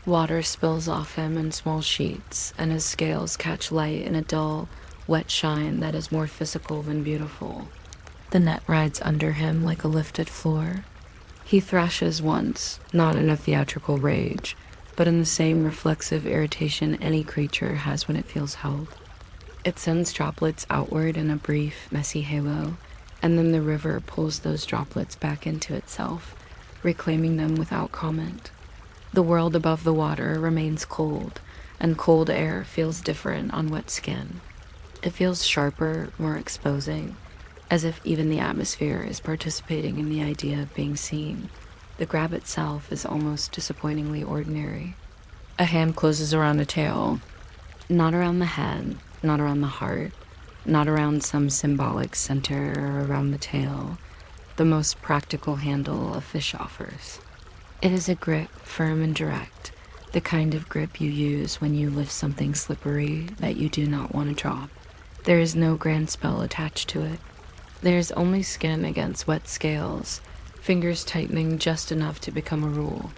A: Water spills off him in small sheets, and his scales catch light in a dull, wet shine that is more physical than beautiful. The net rides under him like a lifted floor. He thrashes once, not in a theatrical rage, but in the same reflexive irritation any creature has when it feels held. It sends droplets outward in a brief, messy halo, and then the river pulls those droplets back into itself, reclaiming them without comment. The world above the water remains cold, and cold air feels different on wet skin. It feels sharper, more exposing, as if even the atmosphere is participating in the idea of being seen. The grab itself is almost disappointingly ordinary. A hand closes around a tail, not around the head, not around the heart, not around some symbolic center or around the tail, the most practical handle a fish offers. It is a grip, firm and direct, the kind of grip you use when you lift something slippery that you do not want to drop. There is no grand spell attached to it. There is only skin against wet scales, fingers tightening just enough to become a rule.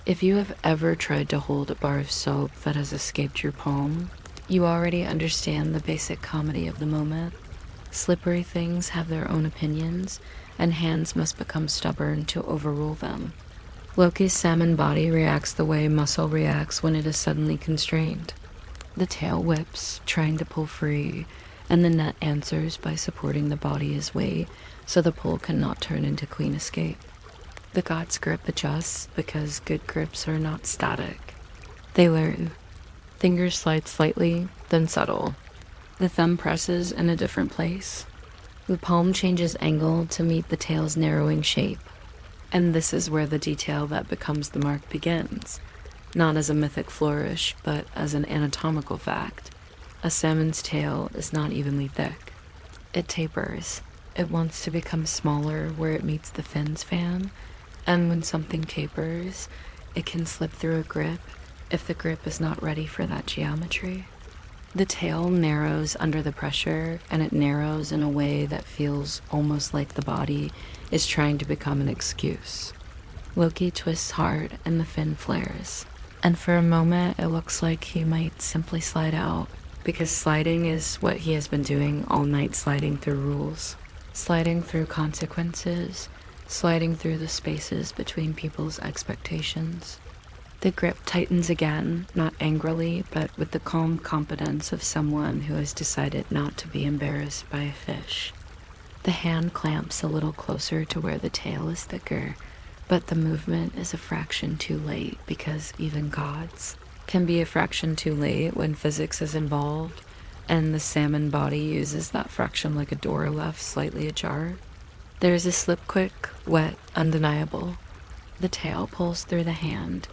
A: If you have ever tried to hold a bar of soap that has escaped your palm, you already understand the basic comedy of the moment. Slippery things have their own opinions, and hands must become stubborn to overrule them. Loki's salmon body reacts the way muscle reacts when it is suddenly constrained. The tail whips, trying to pull free, and the net answers by supporting the body's weight so the pull cannot turn into clean escape. The god's grip adjusts because good grips are not static. They learn. Fingers slide slightly, then subtle. The thumb presses in a different place. The palm changes angle to meet the tail's narrowing shape. And this is where the detail that becomes the mark begins, not as a mythic flourish, but as an anatomical fact. A salmon's tail is not evenly thick. It tapers. It wants to become smaller where it meets the fins fan, and when something tapers, it can slip through a grip if the grip is not ready for that geometry. The tail narrows under the pressure, and it narrows in a way that feels almost like the body is trying to become an excuse. Loki twists hard and the fin flares, and for a moment it looks like he might simply slide out, because sliding is what he has been doing all night, sliding through rules, sliding through consequences, sliding through the spaces between people's expectations. The grip tightens again, not angrily, but with the calm competence of someone who has decided not to be embarrassed by a fish. The hand clamps a little closer to where the tail is thicker, but the movement is a fraction too late because even gods can be a fraction too late when physics is involved, and the salmon body uses that fraction like a door left slightly ajar. There is a slip quick, wet, undeniable. The tail pulls through the hand,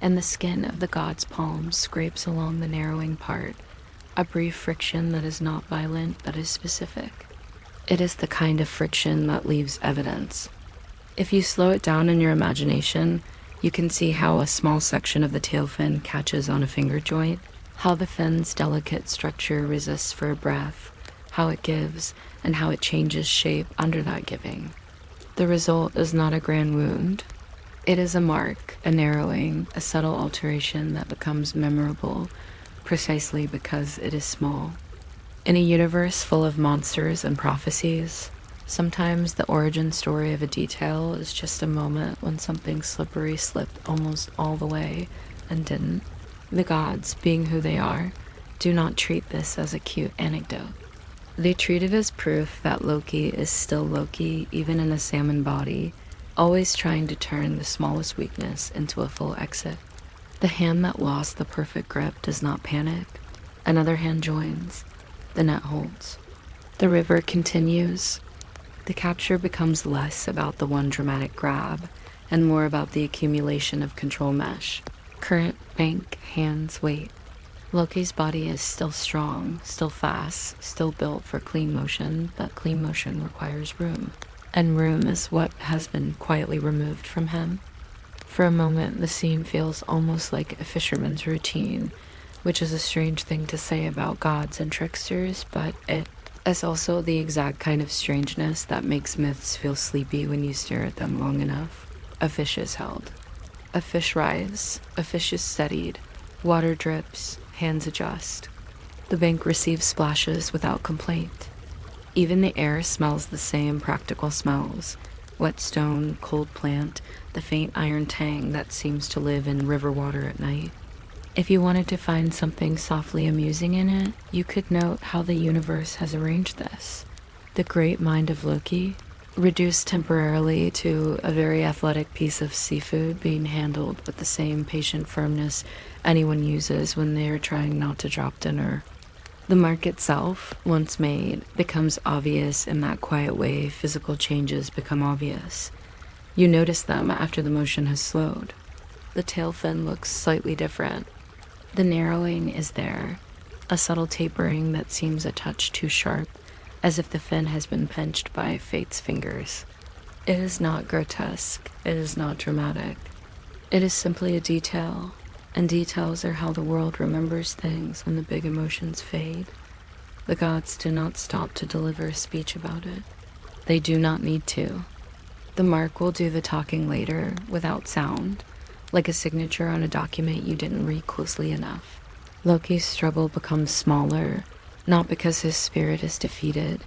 A: and the skin of the god's palm scrapes along the narrowing part, a brief friction that is not violent but is specific. It is the kind of friction that leaves evidence. If you slow it down in your imagination, you can see how a small section of the tail fin catches on a finger joint, how the fin's delicate structure resists for a breath, how it gives, and how it changes shape under that giving. The result is not a grand wound. It is a mark, a narrowing, a subtle alteration that becomes memorable precisely because it is small. In a universe full of monsters and prophecies, sometimes the origin story of a detail is just a moment when something slippery slipped almost all the way and didn't. The gods, being who they are, do not treat this as a cute anecdote. They treat it as proof that Loki is still Loki even in a salmon body, always trying to turn the smallest weakness into a full exit. The hand that lost the perfect grip does not panic. Another hand joins. The net holds. The river continues. The capture becomes less about the one dramatic grab and more about the accumulation of control mesh. Current, bank, hands, weight. Loki's body is still strong, still fast, still built for clean motion, but clean motion requires room. And room is what has been quietly removed from him. For a moment, the scene feels almost like a fisherman's routine, which is a strange thing to say about gods and tricksters, but it is also the exact kind of strangeness that makes myths feel sleepy when you stare at them long enough. A fish is held. A fish writhes, a fish is steadied, water drips, hands adjust. The bank receives splashes without complaint. Even the air smells the same practical smells: wet stone, cold plant, the faint iron tang that seems to live in river water at night. If you wanted to find something softly amusing in it, you could note how the universe has arranged this. The great mind of Loki, reduced temporarily to a very athletic piece of seafood being handled with the same patient firmness anyone uses when they are trying not to drop dinner. The mark itself, once made, becomes obvious in that quiet way physical changes become obvious. You notice them after the motion has slowed. The tail fin looks slightly different. The narrowing is there, a subtle tapering that seems a touch too sharp, as if the fin has been pinched by fate's fingers. It is not grotesque, it is not dramatic. It is simply a detail, and details are how the world remembers things when the big emotions fade. The gods do not stop to deliver a speech about it. They do not need to. The mark will do the talking later, without sound, like a signature on a document you didn't read closely enough. Loki's struggle becomes smaller, not because his spirit is defeated,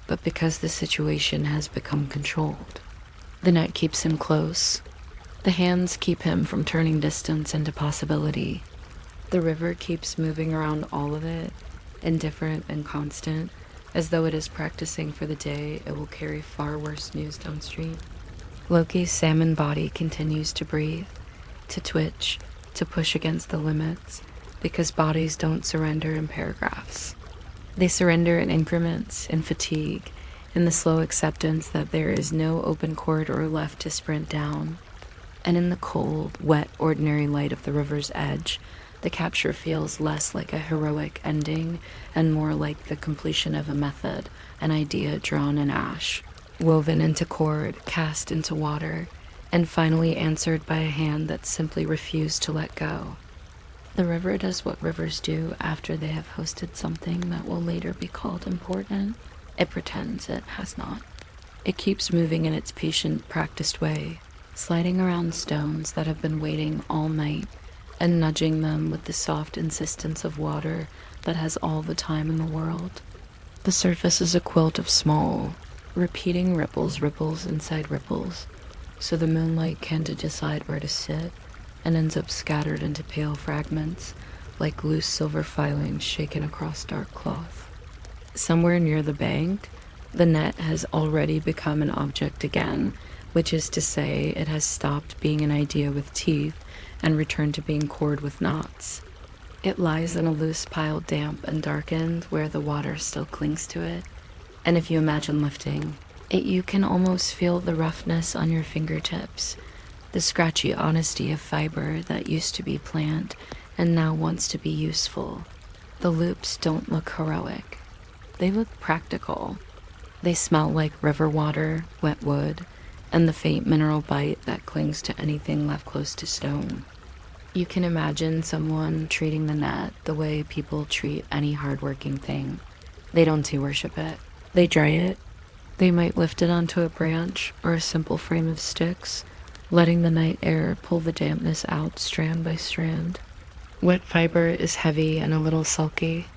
A: but because the situation has become controlled. The net keeps him close. The hands keep him from turning distance into possibility. The river keeps moving around all of it, indifferent and constant, as though it is practicing for the day it will carry far worse news downstream. Loki's salmon body continues to breathe, to twitch, to push against the limits, because bodies don't surrender in paragraphs. They surrender in increments, in fatigue, in the slow acceptance that there is no open corridor left to sprint down. And in the cold, wet, ordinary light of the river's edge, the capture feels less like a heroic ending and more like the completion of a method, an idea drawn in ash, woven into cord, cast into water, and finally answered by a hand that simply refused to let go. The river does what rivers do after they have hosted something that will later be called important. It pretends it has not. It keeps moving in its patient, practiced way, sliding around stones that have been waiting all night and nudging them with the soft insistence of water that has all the time in the world. The surface is a quilt of small, repeating ripples inside ripples, so the moonlight can't decide where to sit and ends up scattered into pale fragments, like loose silver filings shaken across dark cloth. Somewhere near the bank, the net has already become an object again, which is to say it has stopped being an idea with teeth and returned to being cord with knots. It lies in a loose pile, damp and darkened, where the water still clings to it, and if you imagine lifting it, you can almost feel the roughness on your fingertips, the scratchy honesty of fiber that used to be plant and now wants to be useful. The loops don't look heroic. They look practical. They smell like river water, wet wood, and the faint mineral bite that clings to anything left close to stone. You can imagine someone treating the net the way people treat any hardworking thing. They don't worship it. They dry it. They might lift it onto a branch or a simple frame of sticks, letting the night air pull the dampness out strand by strand. Wet fiber is heavy and a little sulky.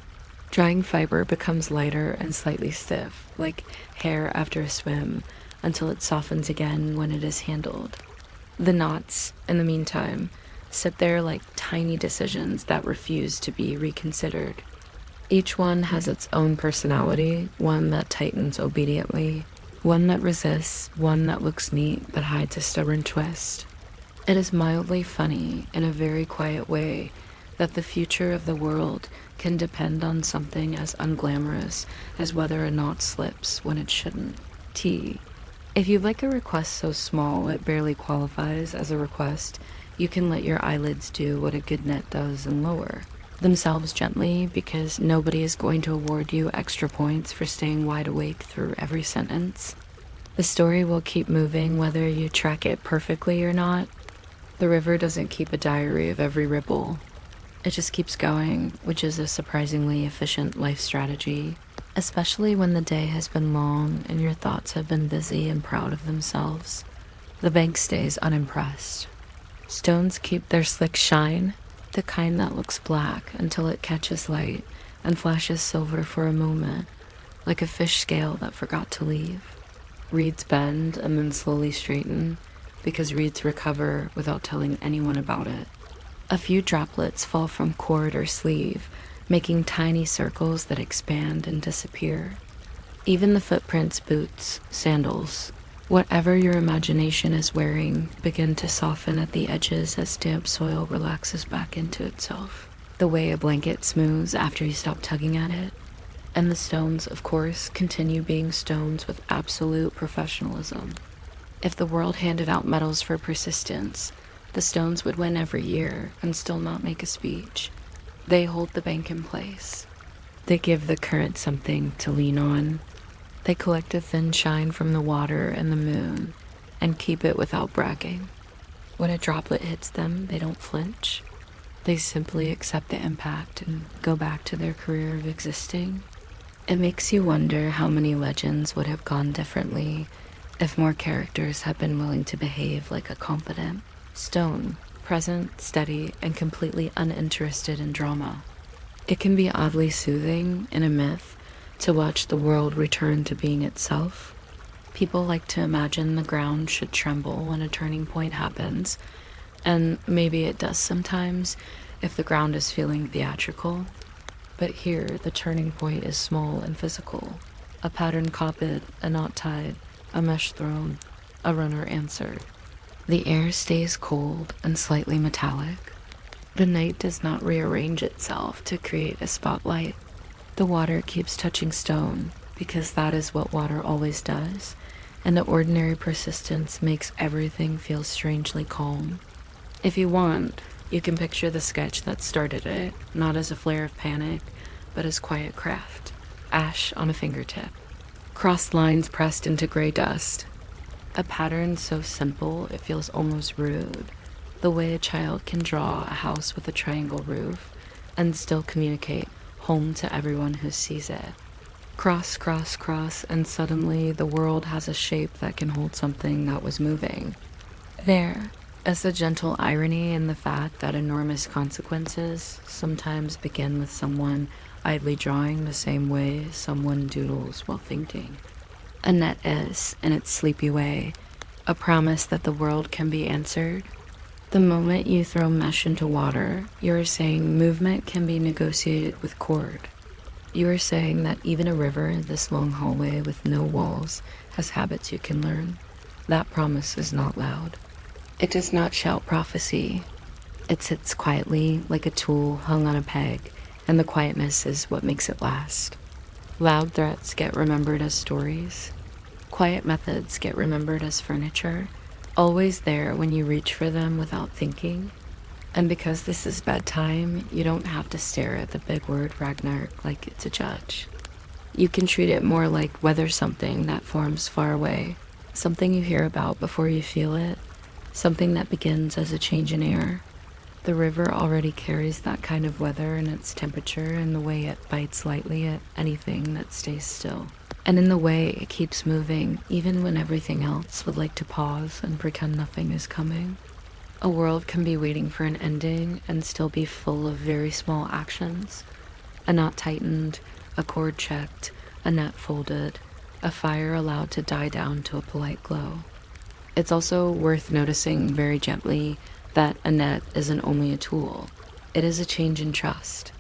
A: Drying fiber becomes lighter and slightly stiff, like hair after a swim, until it softens again when it is handled. The knots, in the meantime, sit there like tiny decisions that refuse to be reconsidered. Each one has its own personality, one that tightens obediently, one that resists, one that looks neat but hides a stubborn twist. It is mildly funny, in a very quiet way, that the future of the world can depend on something as unglamorous as whether a knot slips when it shouldn't. If you'd like a request so small it barely qualifies as a request, you can let your eyelids do what a good net does and lower themselves gently, because nobody is going to award you extra points for staying wide awake through every sentence. The story will keep moving whether you track it perfectly or not. The river doesn't keep a diary of every ripple. It just keeps going, which is a surprisingly efficient life strategy, especially when the day has been long and your thoughts have been busy and proud of themselves. The bank stays unimpressed. Stones keep their slick shine, the kind that looks black until it catches light and flashes silver for a moment, like a fish scale that forgot to leave. Reeds bend and then slowly straighten, because reeds recover without telling anyone about it. A few droplets fall from cord or sleeve, making tiny circles that expand and disappear. Even the footprints, boots, sandals, whatever your imagination is wearing, begin to soften at the edges as damp soil relaxes back into itself, the way a blanket smooths after you stop tugging at it. And the stones, of course, continue being stones with absolute professionalism. If the world handed out medals for persistence, the stones would win every year and still not make a speech. They hold the bank in place. They give the current something to lean on. They collect a thin shine from the water and the moon and keep it without bragging. When a droplet hits them, they don't flinch. They simply accept the impact and go back to their career of existing. It makes you wonder how many legends would have gone differently if more characters had been willing to behave like a competent stone, present, steady, and completely uninterested in drama. It can be oddly soothing in a myth to watch the world return to being itself. People like to imagine the ground should tremble when a turning point happens, and maybe it does sometimes if the ground is feeling theatrical. But here, the turning point is small and physical. A pattern copied, a knot tied, a mesh thrown, a runner answered. The air stays cold and slightly metallic. The night does not rearrange itself to create a spotlight. The water keeps touching stone, because that is what water always does, and the ordinary persistence makes everything feel strangely calm. If you want, you can picture the sketch that started it, not as a flare of panic, but as quiet craft, ash on a fingertip, crossed lines pressed into gray dust. A pattern so simple it feels almost rude, the way a child can draw a house with a triangle roof and still communicate home to everyone who sees it. Cross, cross, cross, and suddenly the world has a shape that can hold something that was moving. There is a gentle irony in the fact that enormous consequences sometimes begin with someone idly drawing the same way someone doodles while thinking. A net is, in its sleepy way, a promise that the world can be answered. The moment you throw mesh into water, you are saying movement can be negotiated with cord. You are saying that even a river, this long hallway with no walls, has habits you can learn. That promise is not loud. It does not shout prophecy. It sits quietly like a tool hung on a peg, and the quietness is what makes it last. Loud threats get remembered as stories. Quiet methods get remembered as furniture, always there when you reach for them without thinking. And because this is bedtime, you don't have to stare at the big word Ragnarok like it's a judge. You can treat it more like weather something that forms far away, something you hear about before you feel it, something that begins as a change in air. The river already carries that kind of weather in its temperature and the way it bites lightly at anything that stays still. And in the way it keeps moving, even when everything else would like to pause and pretend nothing is coming. A world can be waiting for an ending and still be full of very small actions. A knot tightened, a cord checked, a net folded, a fire allowed to die down to a polite glow. It's also worth noticing very gently that a net isn't only a tool, it is a change in trust.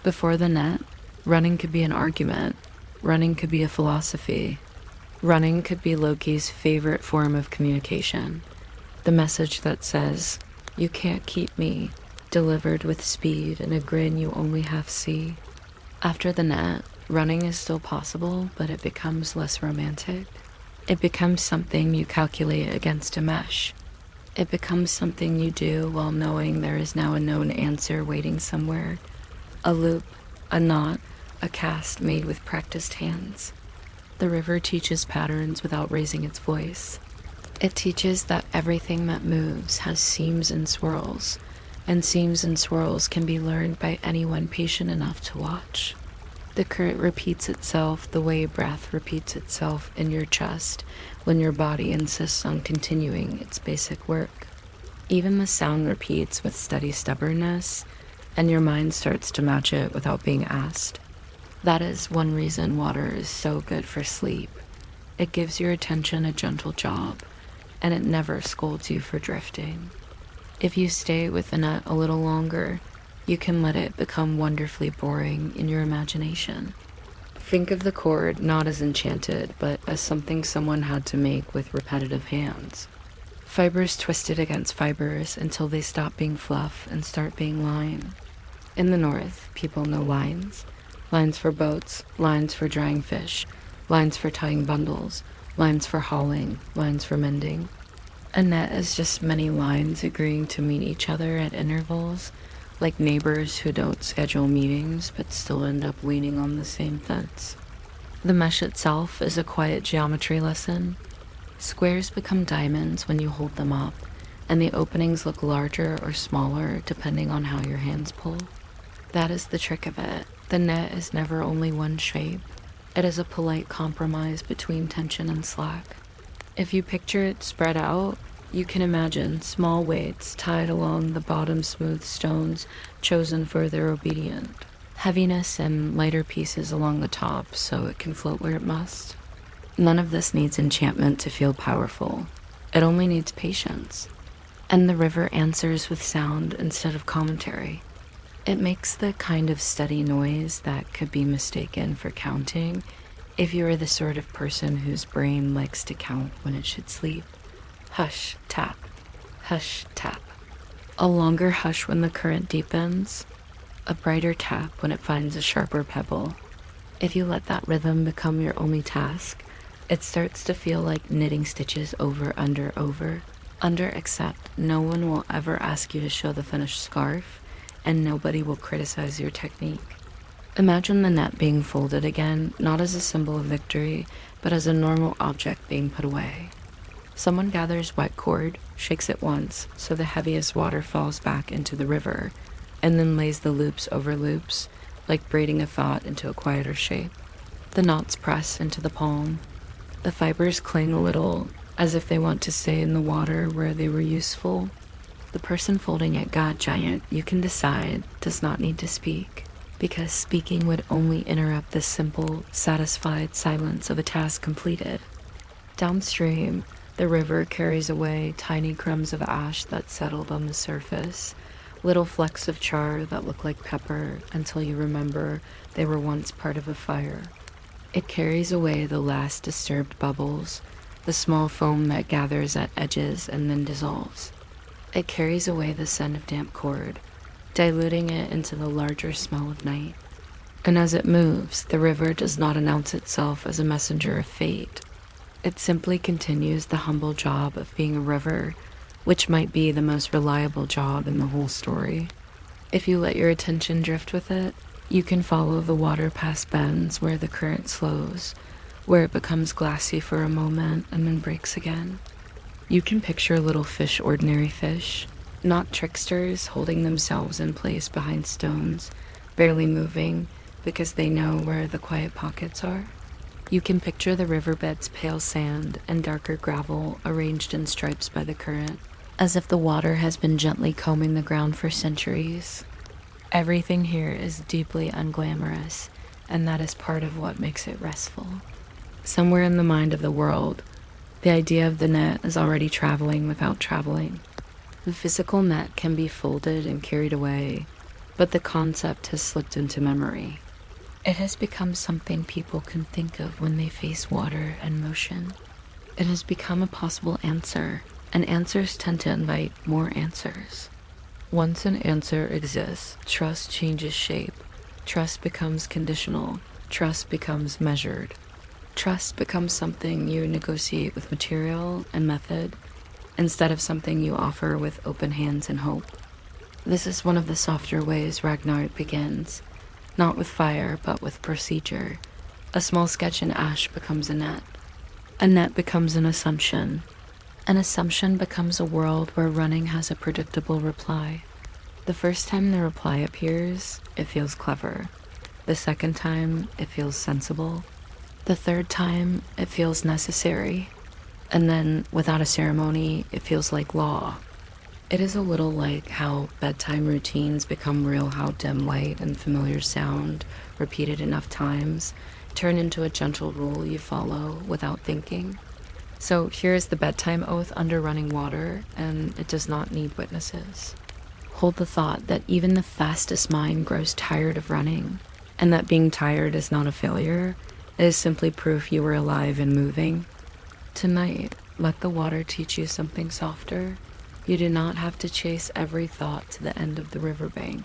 A: Before the net, running could be an argument, running could be a philosophy, running could be Loki's favorite form of communication, the message that says, "You can't keep me," delivered with speed and a grin you only half see. After the net, running is still possible, but it becomes less romantic. It becomes something you calculate against a mesh. It becomes something you do while knowing there is now a known answer waiting somewhere. A loop, a knot, a cast made with practiced hands. The river teaches patterns without raising its voice. It teaches that everything that moves has seams and swirls can be learned by anyone patient enough to watch. The current repeats itself the way breath repeats itself in your chest when your body insists on continuing its basic work. Even the sound repeats with steady stubbornness, and your mind starts to match it without being asked. That is one reason water is so good for sleep. It gives your attention a gentle job, and it never scolds you for drifting. If you stay with the net a little longer, you can let it become wonderfully boring in your imagination. Think of the cord not as enchanted, but as something someone had to make with repetitive hands. Fibers twisted against fibers until they stop being fluff and start being line. In the North, people know lines. Lines for boats, lines for drying fish, lines for tying bundles, lines for hauling, lines for mending. A net is just many lines agreeing to meet each other at intervals, like neighbors who don't schedule meetings but still end up leaning on the same fence. The mesh itself is a quiet geometry lesson. Squares become diamonds when you hold them up, and the openings look larger or smaller depending on how your hands pull. That is the trick of it. The net is never only one shape. It is a polite compromise between tension and slack. If you picture it spread out, you can imagine small weights tied along the bottom smooth stones chosen for their obedient. Heaviness and lighter pieces along the top so it can float where it must. None of this needs enchantment to feel powerful. It only needs patience. And the river answers with sound instead of commentary. It makes the kind of steady noise that could be mistaken for counting if you are the sort of person whose brain likes to count when it should sleep. Hush, tap. Hush, tap. A longer hush when the current deepens. A brighter tap when it finds a sharper pebble. If you let that rhythm become your only task, it starts to feel like knitting stitches over, over, except no one will ever ask you to show the finished scarf, and nobody will criticize your technique. Imagine the net being folded again, not as a symbol of victory, but as a normal object being put away. Someone gathers wet cord, shakes it once, so the heaviest water falls back into the river, and then lays the loops over loops, like braiding a thought into a quieter shape. The knots press into the palm. The fibers cling a little, as if they want to stay in the water where they were useful. The person folding it, God giant, you can decide, does not need to speak, because speaking would only interrupt the simple, satisfied silence of a task completed. Downstream, the river carries away tiny crumbs of ash that settled on the surface, little flecks of char that look like pepper until you remember they were once part of a fire. It carries away the last disturbed bubbles, the small foam that gathers at edges and then dissolves. It carries away the scent of damp cord, diluting it into the larger smell of night. And as it moves, the river does not announce itself as a messenger of fate. It simply continues the humble job of being a river, which might be the most reliable job in the whole story. If you let your attention drift with it, you can follow the water past bends where the current slows, where it becomes glassy for a moment and then breaks again. You can picture little fish, ordinary fish, not tricksters holding themselves in place behind stones, barely moving because they know where the quiet pockets are. You can picture the riverbed's pale sand and darker gravel arranged in stripes by the current, as if the water has been gently combing the ground for centuries. Everything here is deeply unglamorous, and that is part of what makes it restful. Somewhere in the mind of the world, the idea of the net is already traveling without traveling. The physical net can be folded and carried away, but the concept has slipped into memory. It has become something people can think of when they face water and motion. It has become a possible answer, and answers tend to invite more answers. Once an answer exists, trust changes shape. Trust becomes conditional. Trust becomes measured. Trust becomes something you negotiate with material and method, instead of something you offer with open hands and hope. This is one of the softer ways Ragnarok begins, not with fire, but with procedure. A small sketch in ash becomes a net. A net becomes an assumption. An assumption becomes a world where running has a predictable reply. The first time the reply appears, it feels clever. The second time, it feels sensible. The third time, it feels necessary. And then, without a ceremony, it feels like law. It is a little like how bedtime routines become real, how dim light and familiar sound, repeated enough times, turn into a gentle rule you follow without thinking. So here is the bedtime oath under running water, and it does not need witnesses. Hold the thought that even the fastest mind grows tired of running, and that being tired is not a failure. It is simply proof you were alive and moving. Tonight, let the water teach you something softer. You do not have to chase every thought to the end of the riverbank.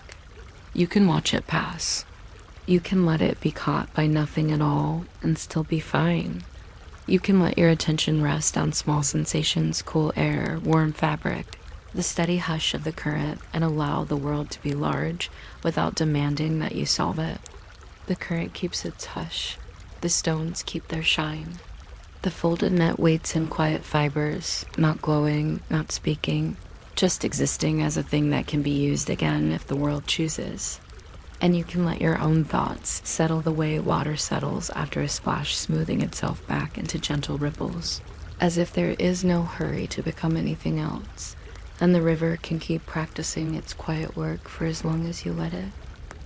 A: You can watch it pass. You can let it be caught by nothing at all and still be fine. You can let your attention rest on small sensations, cool air, warm fabric, the steady hush of the current, and allow the world to be large without demanding that you solve it. The current keeps its hush. The stones keep their shine. The folded net waits in quiet fibers, not glowing, not speaking, just existing as a thing that can be used again if the world chooses. And you can let your own thoughts settle the way water settles after a splash, smoothing itself back into gentle ripples, as if there is no hurry to become anything else, and the river can keep practicing its quiet work for as long as you let it.